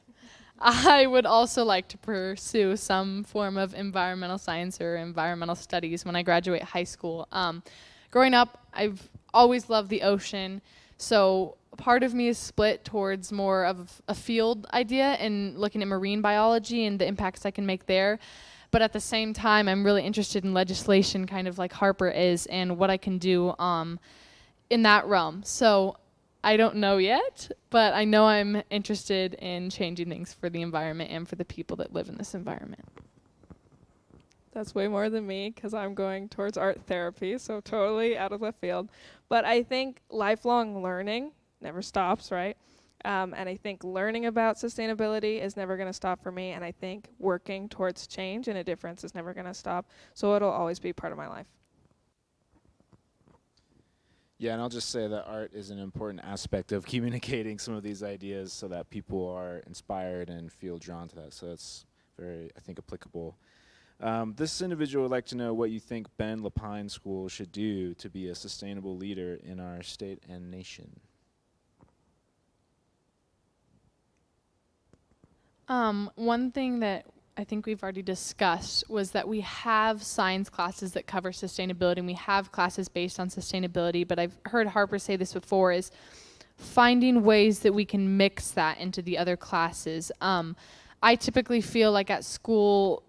I would also like to pursue some form of environmental science or environmental studies when I graduate high school. Growing up, I've always loved the ocean, so part of me is split towards more of a field idea and looking at marine biology and the impacts I can make there. But at the same time, I'm really interested in legislation, kind of like Harper is, and what I can do in that realm. So I don't know yet, but I know I'm interested in changing things for the environment and for the people that live in this environment. That's way more than me, because I'm going towards art therapy, so totally out of left field. But I think lifelong learning never stops, right? And I think learning about sustainability is never going to stop for me, and I think working towards change and a difference is never going to stop, so it'll always be part of my life. Yeah, and I'll just say that art is an important aspect of communicating some of these ideas so that people are inspired and feel drawn to that. So that's very, I think, applicable. This individual would like to know what you think Ben Lapine School should do to be a sustainable leader in our state and nation. One thing that I think we've already discussed was that we have science classes that cover sustainability, and we have classes based on sustainability, but I've heard Harper say this before, is finding ways that we can mix that into the other classes. I typically feel like at school,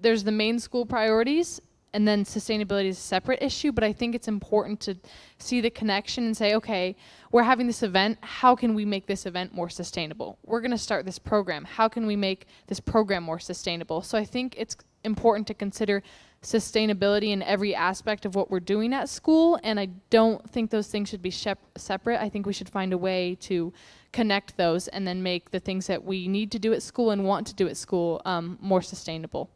there's the main school priorities, and then sustainability is a separate issue, but I think it's important to see the connection and say, okay, we're having this event, how can we make this event more sustainable? We're gonna start this program, how can we make this program more sustainable? So I think it's important to consider sustainability in every aspect of what we're doing at school, and I don't think those things should be separate. I think we should find a way to connect those and then make the things that we need to do at school and want to do at school more sustainable.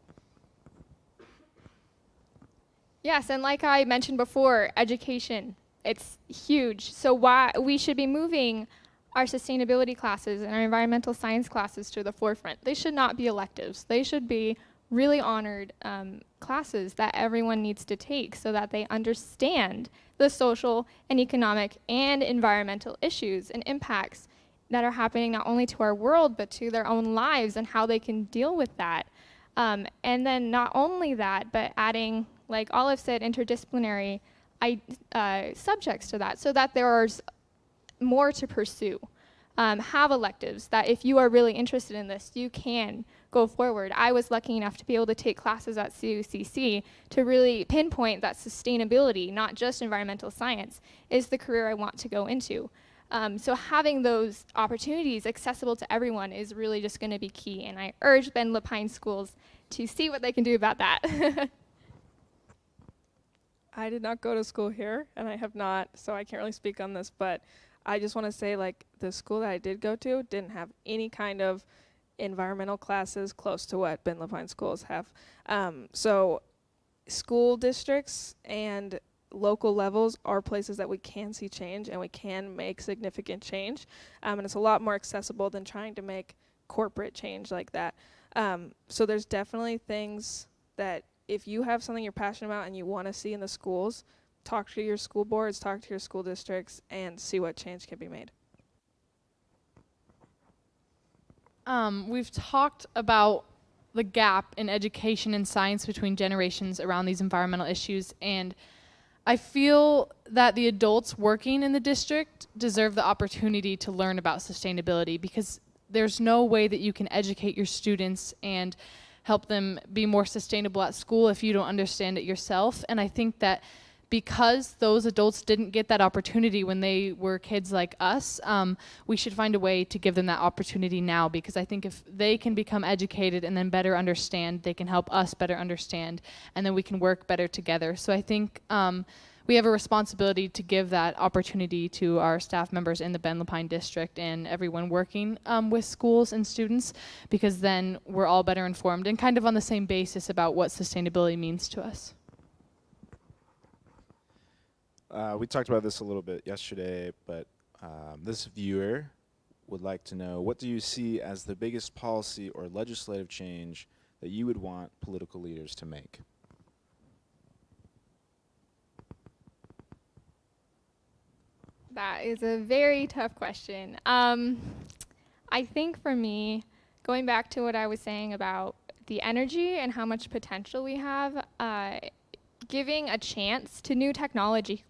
Yes, and like I mentioned before, education, it's huge. So why we should be moving our sustainability classes and our environmental science classes to the forefront. They should not be electives. They should be really honored classes that everyone needs to take so that they understand the social and economic and environmental issues and impacts that are happening not only to our world, but to their own lives and how they can deal with that. And then not only that, but adding, like Olive said, interdisciplinary subjects to that so that there's more to pursue. Have electives that if you are really interested in this, you can go forward. I was lucky enough to be able to take classes at CUCC to really pinpoint that sustainability, not just environmental science, is the career I want to go into. So having those opportunities accessible to everyone is really just going to be key, and I urge Ben Lapine schools to see what they can do about that. I did not go to school here, and I have not, so I can't really speak on this, but I just want to say, like, the school that I did go to didn't have any kind of environmental classes close to what Ben Lapine schools have. So school districts and local levels are places that we can see change and we can make significant change. And it's a lot more accessible than trying to make corporate change like that. So there's definitely things that if you have something you're passionate about and you want to see in the schools, talk to your school boards, talk to your school districts, and see what change can be made. We've talked about the gap in education and science between generations around these environmental issues, and I feel that the adults working in the district deserve the opportunity to learn about sustainability, because there's no way that you can educate your students and help them be more sustainable at school if you don't understand it yourself. And I think that because those adults didn't get that opportunity when they were kids like us, we should find a way to give them that opportunity now, because I think if they can become educated and then better understand, they can help us better understand, and then we can work better together. So I think we have a responsibility to give that opportunity to our staff members in the Bend Lapine district and everyone working with schools and students, because then we're all better informed and kind of on the same basis about what sustainability means to us. We talked about this a little bit yesterday, but this viewer would like to know, what do you see as the biggest policy or legislative change that you would want political leaders to make? That is a very tough question. I think for me, going back to what I was saying about the energy and how much potential we have, giving a chance to new technologies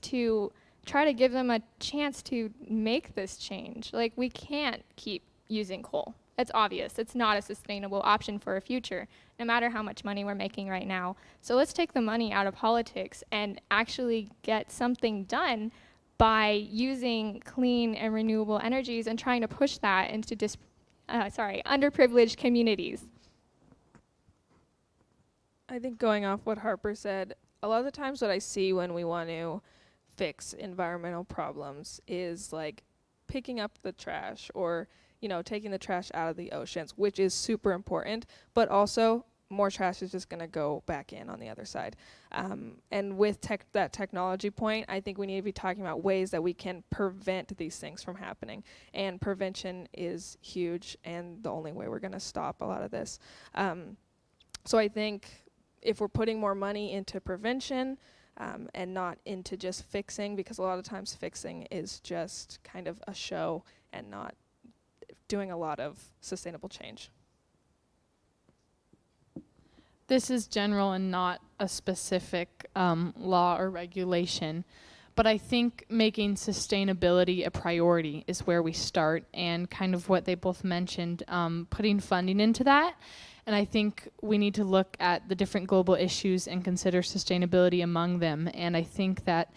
to try to give them a chance to make this change. Like, we can't keep using coal. It's obvious. It's not a sustainable option for a future, no matter how much money we're making right now. So let's take the money out of politics and actually get something done by using clean and renewable energies and trying to push that into underprivileged communities. I think going off what Harper said, a lot of the times what I see when we want to fix environmental problems is like picking up the trash or, taking the trash out of the oceans, which is super important, but also more trash is just going to go back in on the other side. And with that technology point, I think we need to be talking about ways that we can prevent these things from happening. And prevention is huge and the only way we're going to stop a lot of this. So I think if we're putting more money into prevention and not into just fixing, because a lot of times fixing is just kind of a show and not doing a lot of sustainable change. This is general and not a specific law or regulation, but I think making sustainability a priority is where we start, and kind of what they both mentioned, putting funding into that. And I think we need to look at the different global issues and consider sustainability among them. And I think that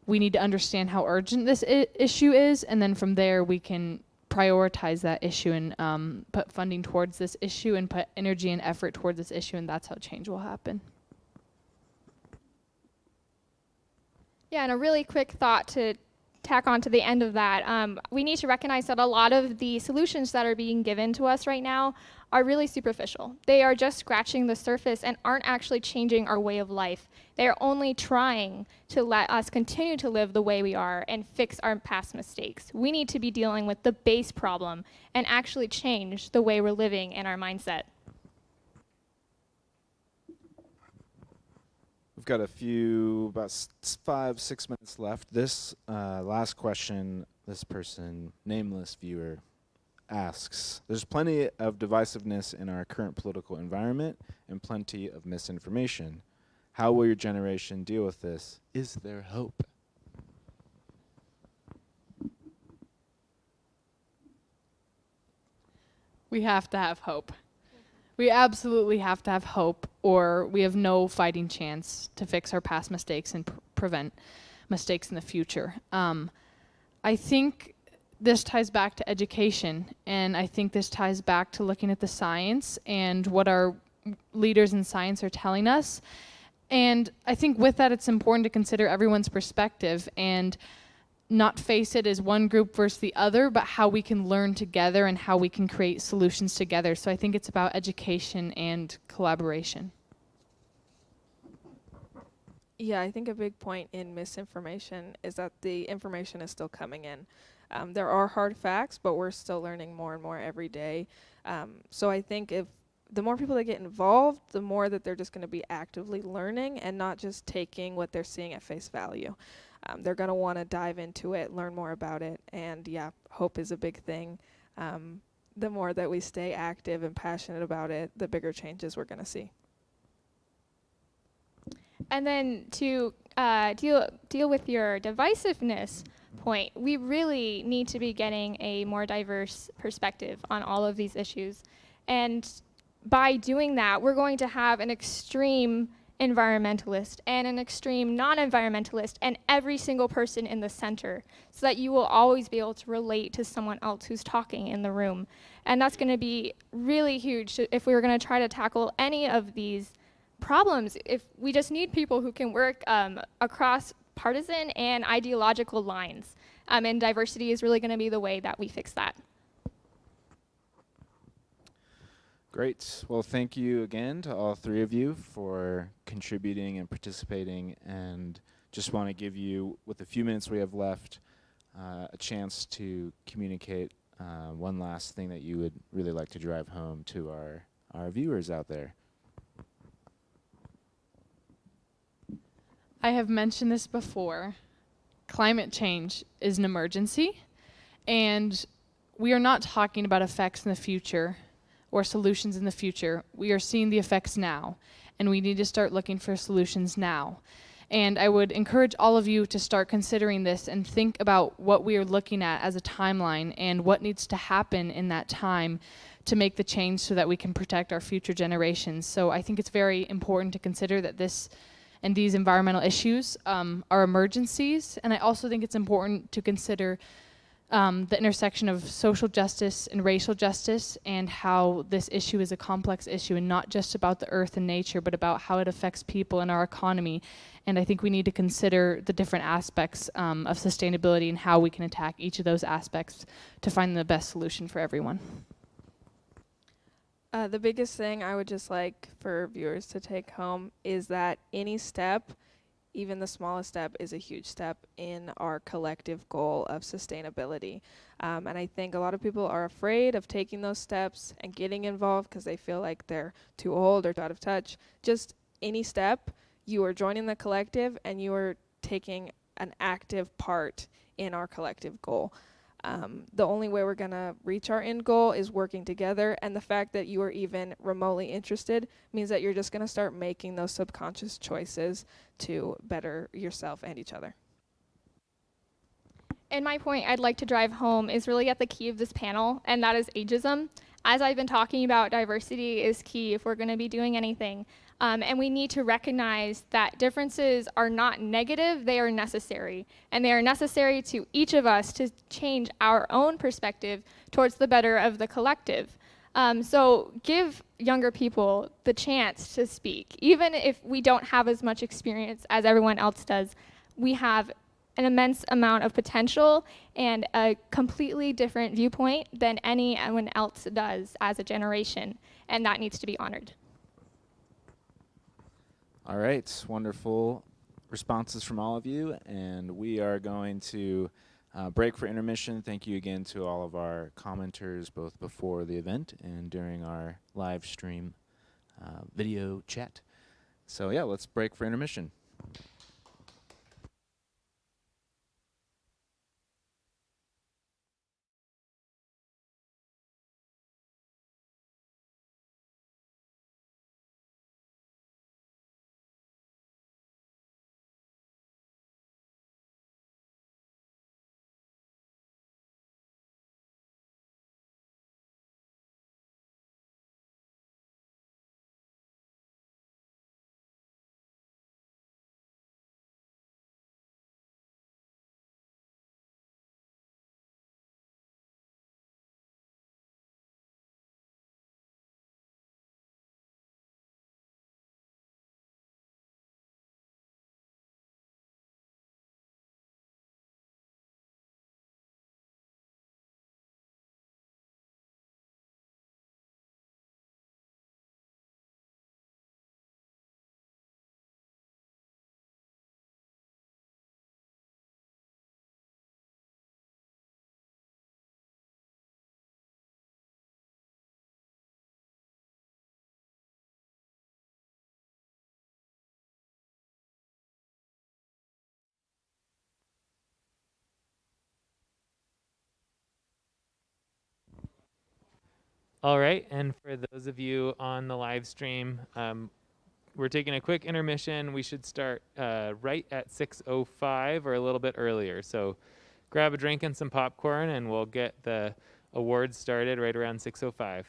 we need to understand how urgent this issue is, and then from there we can prioritize that issue and put funding towards this issue and put energy and effort towards this issue, and that's how change will happen. Yeah, and a really quick thought to tack on to the end of that, we need to recognize that a lot of the solutions that are being given to us right now are really superficial. They are just scratching the surface and aren't actually changing our way of life. They are only trying to let us continue to live the way we are and fix our past mistakes. We need to be dealing with the base problem and actually change the way we're living and our mindset. We've got about 5-6 minutes left. This last question, this person, nameless viewer, asks, there's plenty of divisiveness in our current political environment and plenty of misinformation. How will your generation deal with this? Is there hope? We have to have hope. We absolutely have to have hope, or we have no fighting chance to fix our past mistakes and prevent mistakes in the future. I think this ties back to education, and I think this ties back to looking at the science and what our leaders in science are telling us. And I think with that, it's important to consider everyone's perspective. And not face it as one group versus the other, but how we can learn together and how we can create solutions together. So I think it's about education and collaboration. Yeah, I think a big point in misinformation is that the information is still coming in. There are hard facts, but we're still learning more and more every day. So I think if the more people that get involved, the more that they're just going to be actively learning and not just taking what they're seeing at face value. They're going to want to dive into it, learn more about it, and yeah, hope is a big thing. The more that we stay active and passionate about it, the bigger changes we're going to see. And then to deal with your divisiveness point, we really need to be getting a more diverse perspective on all of these issues. And by doing that, we're going to have an extreme environmentalist and an extreme non-environmentalist and every single person in the center, so that you will always be able to relate to someone else who's talking in the room. And that's going to be really huge if we were going to try to tackle any of these problems. If we just need people who can work across partisan and ideological lines, and diversity is really going to be the way that we fix that. Great. Well, thank you again to all three of you for contributing and participating, and just want to give you, with the few minutes we have left, a chance to communicate one last thing that you would really like to drive home to our viewers out there. I have mentioned this before. Climate change is an emergency, and we are not talking about effects in the future or solutions in the future. We are seeing the effects now, and we need to start looking for solutions now. And I would encourage all of you to start considering this and think about what we are looking at as a timeline and what needs to happen in that time to make the change so that we can protect our future generations. So I think it's very important to consider that this and these environmental issues are emergencies. And I also think it's important to consider the intersection of social justice and racial justice, and how this issue is a complex issue and not just about the earth and nature, but about how it affects people and our economy. And I think we need to consider the different aspects of sustainability and how we can attack each of those aspects to find the best solution for everyone. The biggest thing I would just like for viewers to take home is that any step, even the smallest step, is a huge step in our collective goal of sustainability. And I think a lot of people are afraid of taking those steps and getting involved because they feel like they're too old or out of touch. Just any step, you are joining the collective and you are taking an active part in our collective goal. The only way we're going to reach our end goal is working together, and the fact that you are even remotely interested means that you're just going to start making those subconscious choices to better yourself and each other. And my point I'd like to drive home is really at the key of this panel, and that is ageism. As I've been talking about, diversity is key if we're going to be doing anything. And we need to recognize that differences are not negative, they are necessary. And they are necessary to each of us to change our own perspective towards the better of the collective. So give younger people the chance to speak. Even if we don't have as much experience as everyone else does, we have an immense amount of potential and a completely different viewpoint than anyone else does as a generation, and that needs to be honored. All right, wonderful responses from all of you, and we are going to break for intermission. Thank you again to all of our commenters, both before the event and during our live stream video chat. So yeah, let's break for intermission. All right, and for those of you on the live stream, we're taking a quick intermission. We should start right at 6:05 or a little bit earlier. So grab a drink and some popcorn, and we'll get the awards started right around 6:05.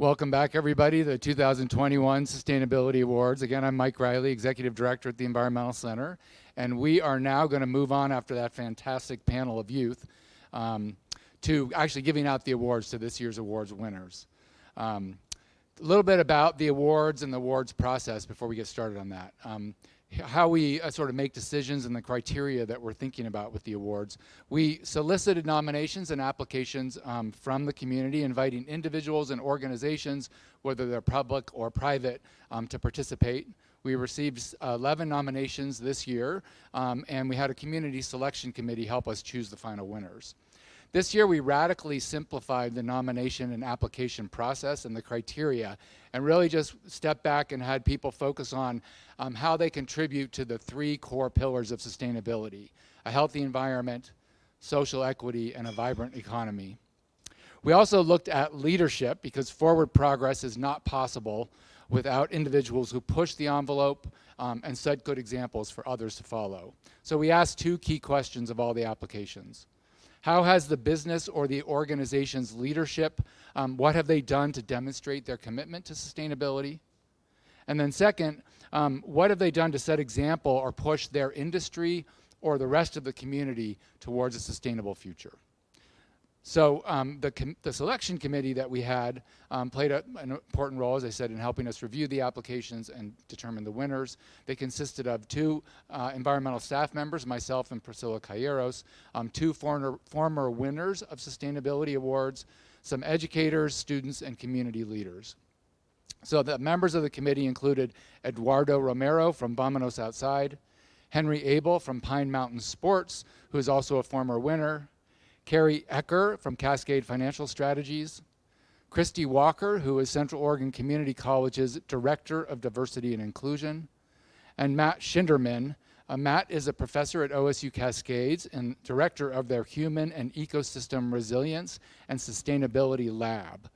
Welcome back, everybody, to the 2021 Sustainability Awards. Again, I'm Mike Riley, Executive Director at the Environmental Center, and we are now going to move on after that fantastic panel of youth to actually giving out the awards to this year's awards winners. A little bit about the awards and the awards process before we get started on that. How we sort of make decisions and the criteria that we're thinking about with the awards. We solicited nominations and applications from the community, inviting individuals and organizations, whether they're public or private, to participate. We received 11 nominations this year, and we had a community selection committee help us choose the final winners. This year, we radically simplified the nomination and application process and the criteria, and really just stepped back and had people focus on how they contribute to the 3 core pillars of sustainability: a healthy environment, social equity, and a vibrant economy. We also looked at leadership, because forward progress is not possible without individuals who push the envelope and set good examples for others to follow. So we asked 2 key questions of all the applications. How has the business or the organization's leadership, what have they done to demonstrate their commitment to sustainability? And then second, what have they done to set example or push their industry or the rest of the community towards a sustainable future? So the selection committee that we had played an important role, as I said, in helping us review the applications and determine the winners. They consisted of 2 environmental staff members, myself and Priscilla Calleros, 2 former winners of sustainability awards, some educators, students, and community leaders. So the members of the committee included Eduardo Romero from Vámonos Outside, Henry Abel from Pine Mountain Sports, who is also a former winner, Carrie Ecker from Cascade Financial Strategies, Christy Walker, who is Central Oregon Community College's Director of Diversity and Inclusion, and Matt Schinderman. Matt is a professor at OSU Cascades and director of their Human and Ecosystem Resilience and Sustainability Lab.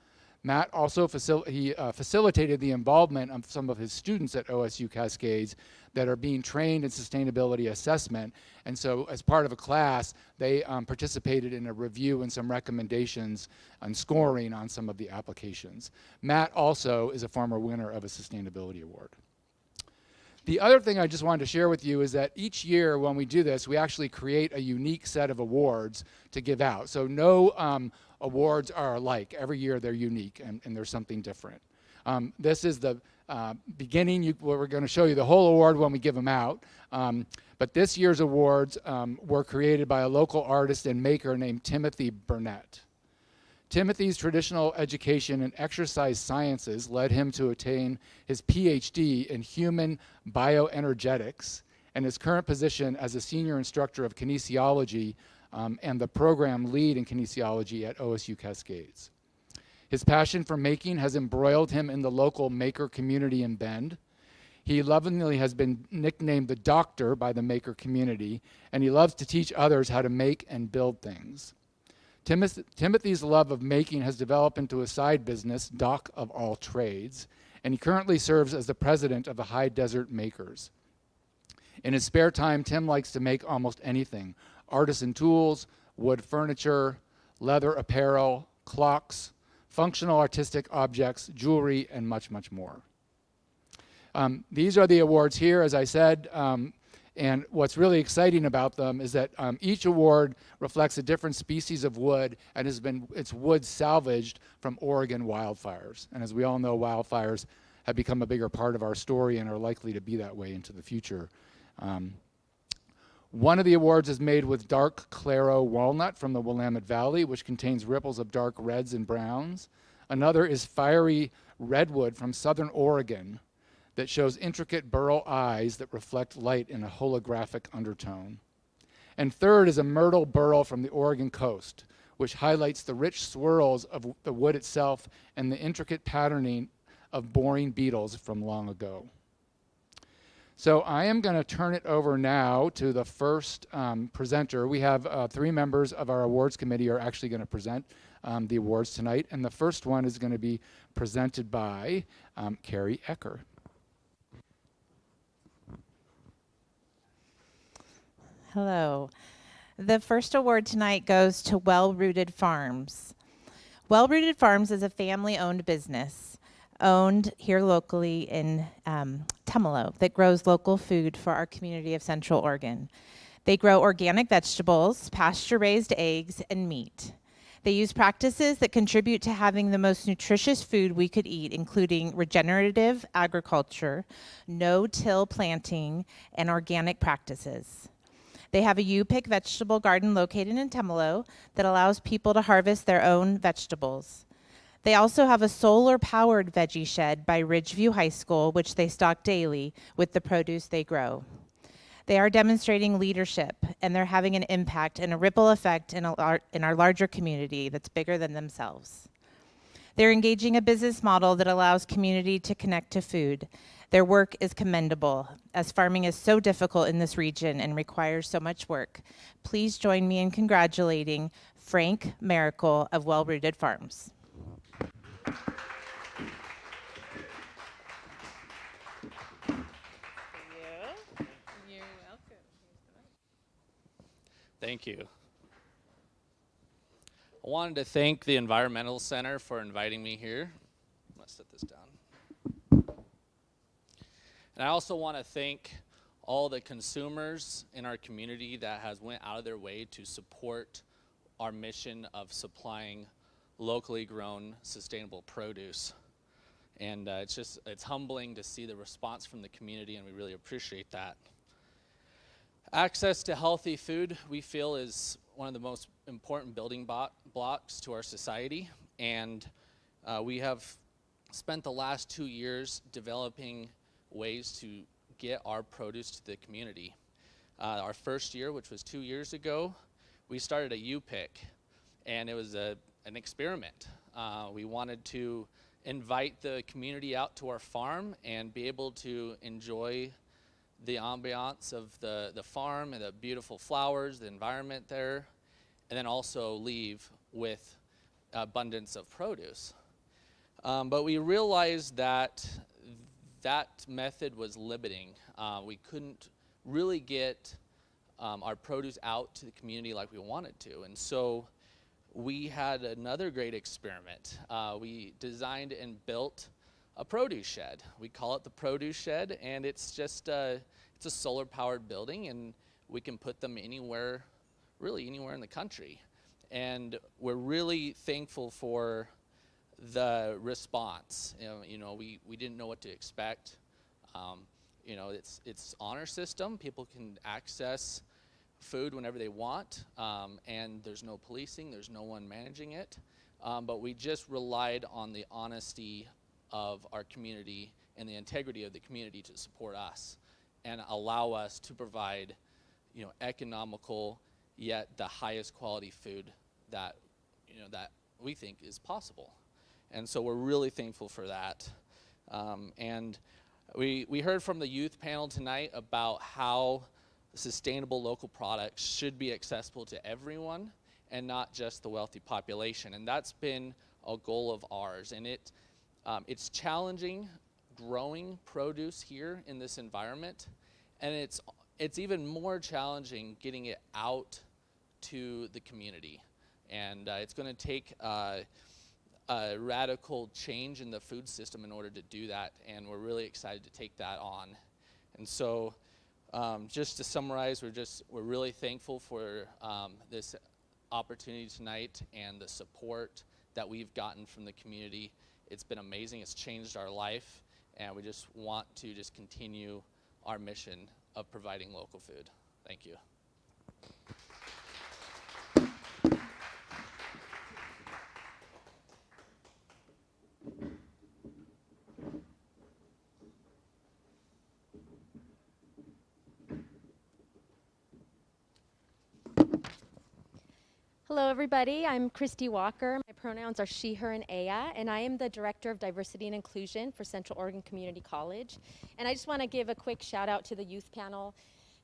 Matt also facilitated the involvement of some of his students at OSU Cascades that are being trained in sustainability assessment. And so as part of a class, they participated in a review and some recommendations on scoring on some of the applications. Matt also is a former winner of a sustainability award. The other thing I just wanted to share with you is that each year when we do this, we actually create a unique set of awards to give out. So no awards are alike. Every year they're unique and there's something different. This is the beginning. We're going to show you the whole award when we give them out. But this year's awards were created by a local artist and maker named Timothy Burnett. Timothy's traditional education in exercise sciences led him to attain his PhD in human bioenergetics and his current position as a senior instructor of kinesiology and the program lead in kinesiology at OSU Cascades. His passion for making has embroiled him in the local maker community in Bend. He lovingly has been nicknamed the Doctor by the maker community, and he loves to teach others how to make and build things. Timothy's love of making has developed into a side business, Doc of All Trades, and he currently serves as the president of the High Desert Makers. In his spare time, Tim likes to make almost anything: artisan tools, wood furniture, leather apparel, clocks, functional artistic objects, jewelry, and much, much more. These are the awards here, as I said, and what's really exciting about them is that each award reflects a different species of wood and it's wood salvaged from Oregon wildfires. And as we all know, wildfires have become a bigger part of our story and are likely to be that way into the future. One of the awards is made with dark Claro walnut from the Willamette Valley, which contains ripples of dark reds and browns. Another is fiery redwood from southern Oregon that shows intricate burl eyes that reflect light in a holographic undertone. And third is a myrtle burl from the Oregon coast, which highlights the rich swirls of the wood itself and the intricate patterning of boring beetles from long ago. So I am going to turn it over now to the first presenter. We have 3 members of our awards committee are actually going to present the awards tonight, and the first one is going to be presented by Carrie Ecker. Hello. The first award tonight goes to Well Rooted Farms. Well-Rooted Farms is a family-owned business owned here locally in Tumalo that grows local food for our community of Central Oregon. They grow organic vegetables, pasture-raised eggs, and meat. They use practices that contribute to having the most nutritious food we could eat, including regenerative agriculture, no-till planting, and organic practices. They have a U-Pick vegetable garden located in Tumalo that allows people to harvest their own vegetables. They also have a solar-powered veggie shed by Ridgeview High School, which they stock daily with the produce they grow. They are demonstrating leadership, and they're having an impact and a ripple effect in our larger community that's bigger than themselves. They're engaging a business model that allows community to connect to food. Their work is commendable, as farming is so difficult in this region and requires so much work. Please join me in congratulating Frank Miracle of Well-Rooted Farms. Thank you. I wanted to thank the Environmental Center for inviting me here. I'm going to set this down. And I also want to thank all the consumers in our community that has went out of their way to support our mission of supplying locally grown sustainable produce. And it's humbling to see the response from the community, and we really appreciate that. Access to healthy food, we feel, is one of the most important building blocks to our society, and we have spent the last 2 years developing ways to get our produce to the community. Our first year, which was 2 years ago, we started a U-Pick, and it was an experiment. We wanted to invite the community out to our farm and be able to enjoy the ambiance of the farm and the beautiful flowers, the environment there, and then also leave with abundance of produce. But we realized that that method was limiting. We couldn't really get our produce out to the community like we wanted to. And so we had another great experiment. We designed and built a produce shed. We call it the produce shed, and it's just it's a solar-powered building, and we can put them anywhere, really anywhere in the country. And we're really thankful for the response. You know, we didn't know what to expect. You know, it's honor system. People can access food whenever they want, and there's no policing. There's no one managing it. But we just relied on the honesty of our community and the integrity of the community to support us and allow us to provide, you know, economical yet the highest quality food that, you know, that we think is possible. And so we're really thankful for that. And we heard from the youth panel tonight about how sustainable local products should be accessible to everyone and not just the wealthy population. And that's been a goal of ours. And it's challenging growing produce here in this environment, and it's even more challenging getting it out to the community. And it's going to take a radical change in the food system in order to do that, and we're really excited to take that on. And so just to summarize, we're really thankful for this opportunity tonight and the support that we've gotten from the community. It's been amazing. It's changed our life, and we just want to just continue our mission of providing local food. Thank you. Hello, everybody. I'm Christy Walker. My pronouns are she, her, and Aya, and I am the Director of Diversity and Inclusion for Central Oregon Community College. And I just want to give a quick shout out to the youth panel.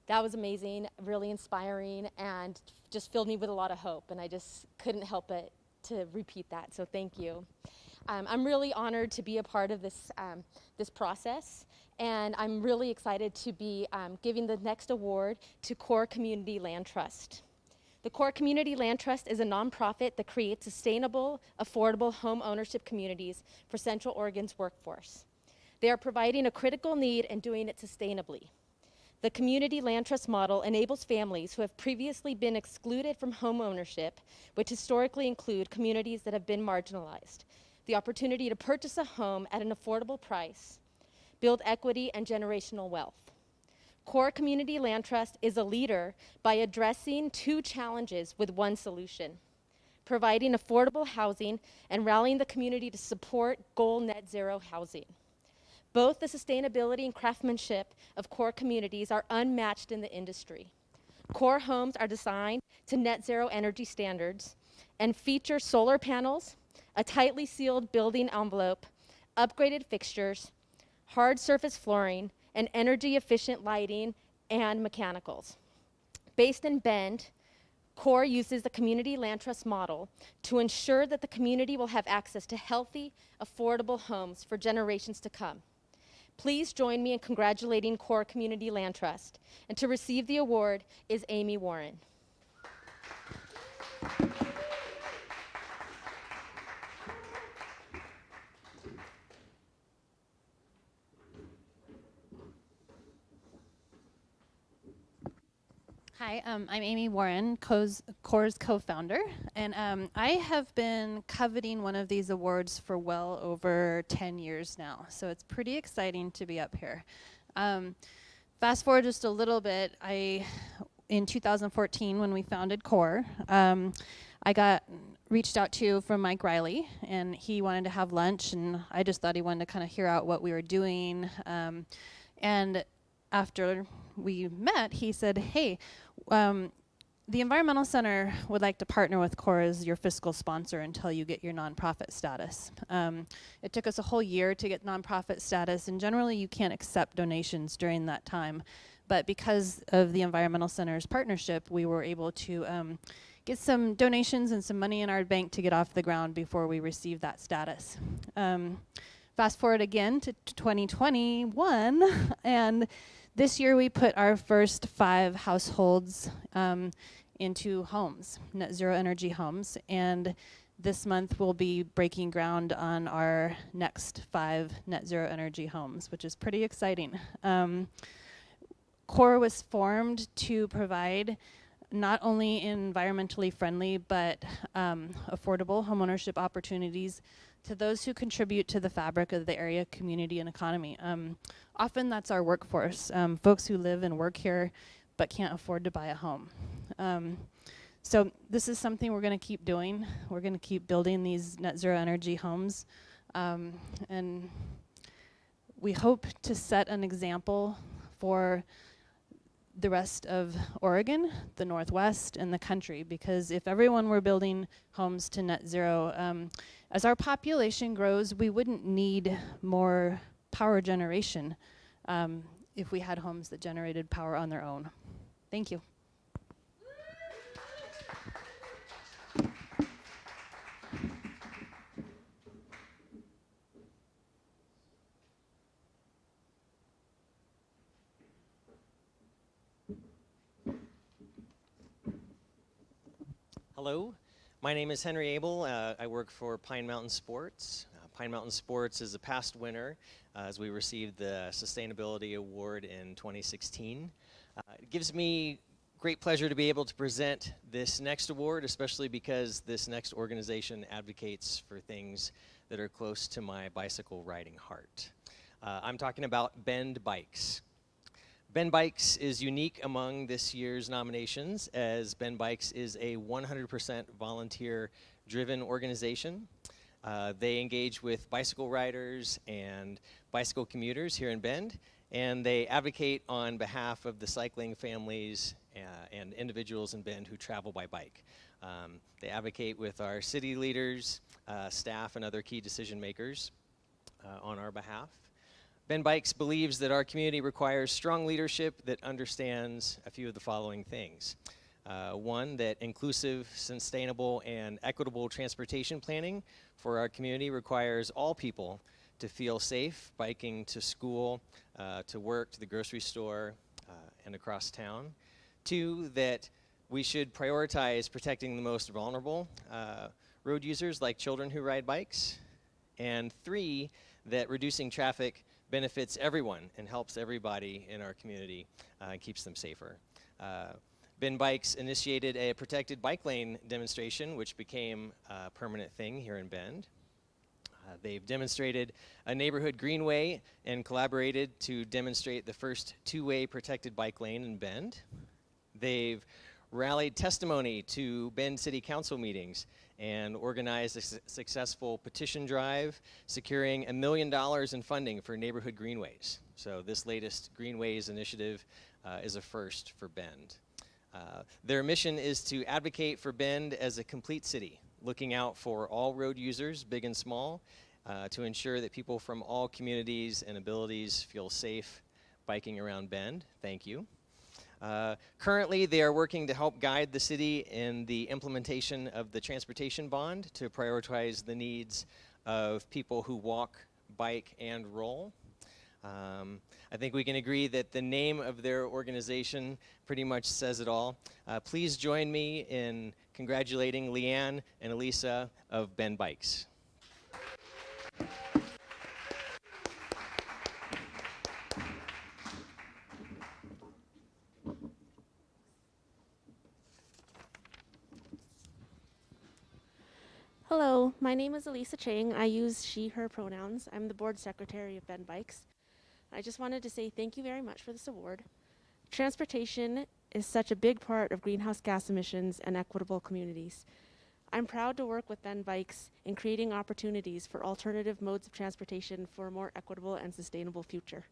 That was amazing, really inspiring, and just filled me with a lot of hope, and I just couldn't help it to repeat that, so thank you. I'm really honored to be a part of this, this process, and I'm really excited to be giving the next award to Core Community Land Trust. The Core Community Land Trust is a nonprofit that creates sustainable, affordable home ownership communities for Central Oregon's workforce. They are providing a critical need and doing it sustainably. The Community Land Trust model enables families who have previously been excluded from home ownership, which historically include communities that have been marginalized, the opportunity to purchase a home at an affordable price, build equity and generational wealth. Core Community Land Trust is a leader by addressing two challenges with one solution: providing affordable housing and rallying the community to support goal net zero housing. Both the sustainability and craftsmanship of Core communities are unmatched in the industry. Core homes are designed to net zero energy standards and feature solar panels, a tightly sealed building envelope, upgraded fixtures, hard surface flooring, and energy efficient lighting and mechanicals. Based in Bend, Core uses the Community Land Trust model to ensure that the community will have access to healthy, affordable homes for generations to come. Please join me in congratulating Core Community Land Trust. And to receive the award is Amy Warren. Hi, I'm Amy Warren, Core's co-founder, and I have been coveting one of these awards for well over 10 years now, so it's pretty exciting to be up here. Fast forward just a little bit, in 2014 when we founded Core, I got reached out to from Mike Riley, and he wanted to have lunch, and I just thought he wanted to kind of hear out what we were doing, and after we met, he said, hey, the Environmental Center would like to partner with Core as your fiscal sponsor until you get your nonprofit status. It took us a whole year to get nonprofit status, and generally you can't accept donations during that time. But because of the Environmental Center's partnership, we were able to get some donations and some money in our bank to get off the ground before we received that status. Fast forward again to 2021, and this year we put our first 5 households into homes, net zero energy homes, and this month we'll be breaking ground on our next 5 net zero energy homes, which is pretty exciting. Core was formed to provide not only environmentally friendly but affordable homeownership opportunities to those who contribute to the fabric of the area, community, and economy. Often that's our workforce, folks who live and work here but can't afford to buy a home. So this is something we're going to keep doing. We're going to keep building these net zero energy homes, and we hope to set an example for the rest of Oregon, the Northwest, and the country, because if everyone were building homes to net zero, as our population grows, we wouldn't need more power generation if we had homes that generated power on their own. Thank you. Hello, my name is Henry Abel. I work for Pine Mountain Sports. Pine Mountain Sports is a past winner as we received the Sustainability Award in 2016. It gives me great pleasure to be able to present this next award, especially because this next organization advocates for things that are close to my bicycle riding heart. I'm talking about Bend Bikes. Bend Bikes is unique among this year's nominations, as Bend Bikes is a 100% volunteer-driven organization. They engage with bicycle riders and bicycle commuters here in Bend, and they advocate on behalf of the cycling families and individuals in Bend who travel by bike. They advocate with our city leaders, staff, and other key decision makers on our behalf. Bend Bikes believes that our community requires strong leadership that understands a few of the following things. One, that inclusive, sustainable, and equitable transportation planning for our community requires all people to feel safe biking to school, to work, to the grocery store, and across town. Two, that We should prioritize protecting the most vulnerable road users like children who ride bikes. And 3, that reducing traffic benefits everyone and helps everybody in our community and keeps them safer. Bend Bikes initiated a protected bike lane demonstration, which became a permanent thing here in Bend. They've demonstrated a neighborhood greenway and collaborated to demonstrate the first 2-way protected bike lane in Bend. They've rallied testimony to Bend City Council meetings and organized a successful petition drive, securing $1 million in funding for neighborhood greenways. So this latest Greenways initiative is a first for Bend. Their mission is to advocate for Bend as a complete city, looking out for all road users, big and small, to ensure that people from all communities and abilities feel safe biking around Bend. Thank you. Currently, they are working to help guide the city in the implementation of the transportation bond to prioritize the needs of people who walk, bike, and roll. I think we can agree that the name of their organization pretty much says it all. Please join me in congratulating Leanne and Elisa of Bend Bikes. Hello, my name is Elisa Chang. I use she, her pronouns. I'm the board secretary of Bend Bikes. I just wanted to say thank you very much for this award. Transportation is such a big part of greenhouse gas emissions and equitable communities. I'm proud to work with Bend Bikes in creating opportunities for alternative modes of transportation for a more equitable and sustainable future.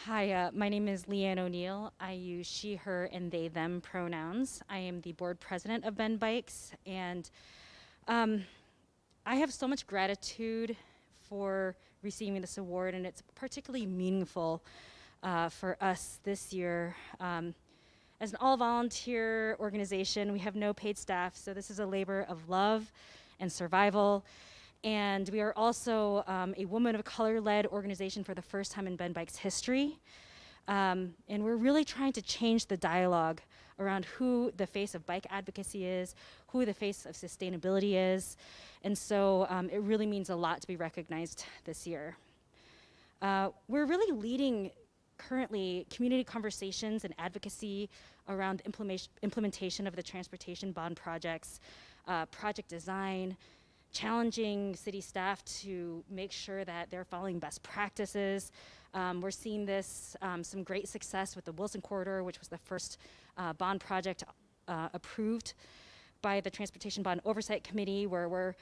Hi, my name is Leanne O'Neill. I use she, her, and they, them pronouns. I am the board president of Bend Bikes, and I have so much gratitude for receiving this award, and it's particularly meaningful for us this year. As an all-volunteer organization, we have no paid staff, so this is a labor of love and survival. And we are also a woman of color-led organization for the first time in Bend Bikes history. And we're really trying to change the dialogue around who the face of bike advocacy is, who the face of sustainability is. And so it really means a lot to be recognized this year. We're really leading currently community conversations and advocacy around implementation of the transportation bond projects, project design, challenging city staff to make sure that they're following best practices. We're seeing this, some great success with the Wilson Corridor, which was the first bond project approved by the Transportation Bond Oversight Committee, where we're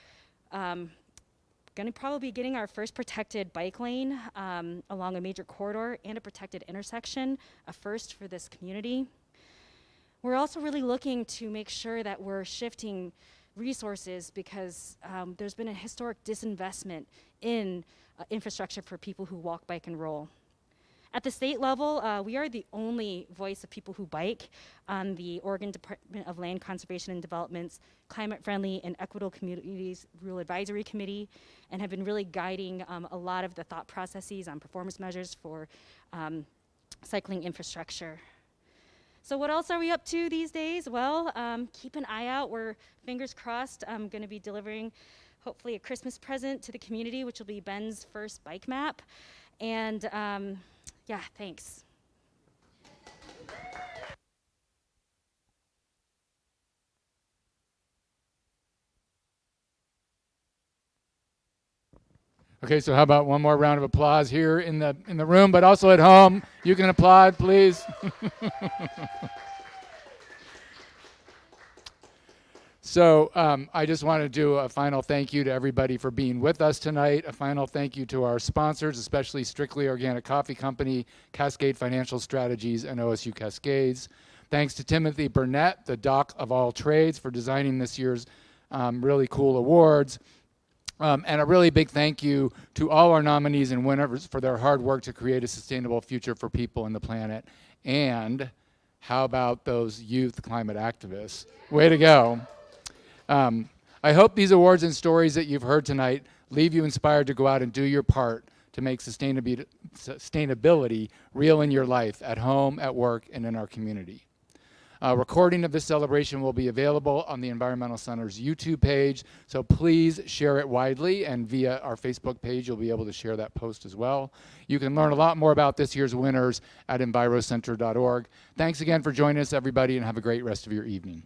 going to probably be getting our first protected bike lane along a major corridor and a protected intersection, a first for this community. We're also really looking to make sure that we're shifting resources because there's been a historic disinvestment in infrastructure for people who walk, bike, and roll. At the state level, we are the only voice of people who bike on the Oregon Department of Land Conservation and Development's Climate Friendly and Equitable Communities Rule Advisory Committee, and have been really guiding a lot of the thought processes on performance measures for cycling infrastructure. So what else are we up to these days? Well, keep an eye out. We're, fingers crossed, I'm going to be delivering hopefully a Christmas present to the community, which will be Bend's first bike map. And yeah, thanks. Okay, so how about one more round of applause here in the room, but also at home. You can applaud, please. So I just want to do a final thank you to everybody for being with us tonight. A final thank you to our sponsors, especially Strictly Organic Coffee Company, Cascade Financial Strategies, and OSU Cascades. Thanks to Timothy Burnett, the doc of all trades, for designing this year's really cool awards. And a really big thank you to all our nominees and winners for their hard work to create a sustainable future for people and the planet. And how about those youth climate activists? Way to go. I hope these awards and stories that you've heard tonight leave you inspired to go out and do your part to make sustainability real in your life, at home, at work, and in our community. A recording of this celebration will be available on the Environmental Center's YouTube page, so please share it widely, and via our Facebook page you'll be able to share that post as well. You can learn a lot more about this year's winners at envirocenter.org. Thanks again for joining us, everybody, and have a great rest of your evening.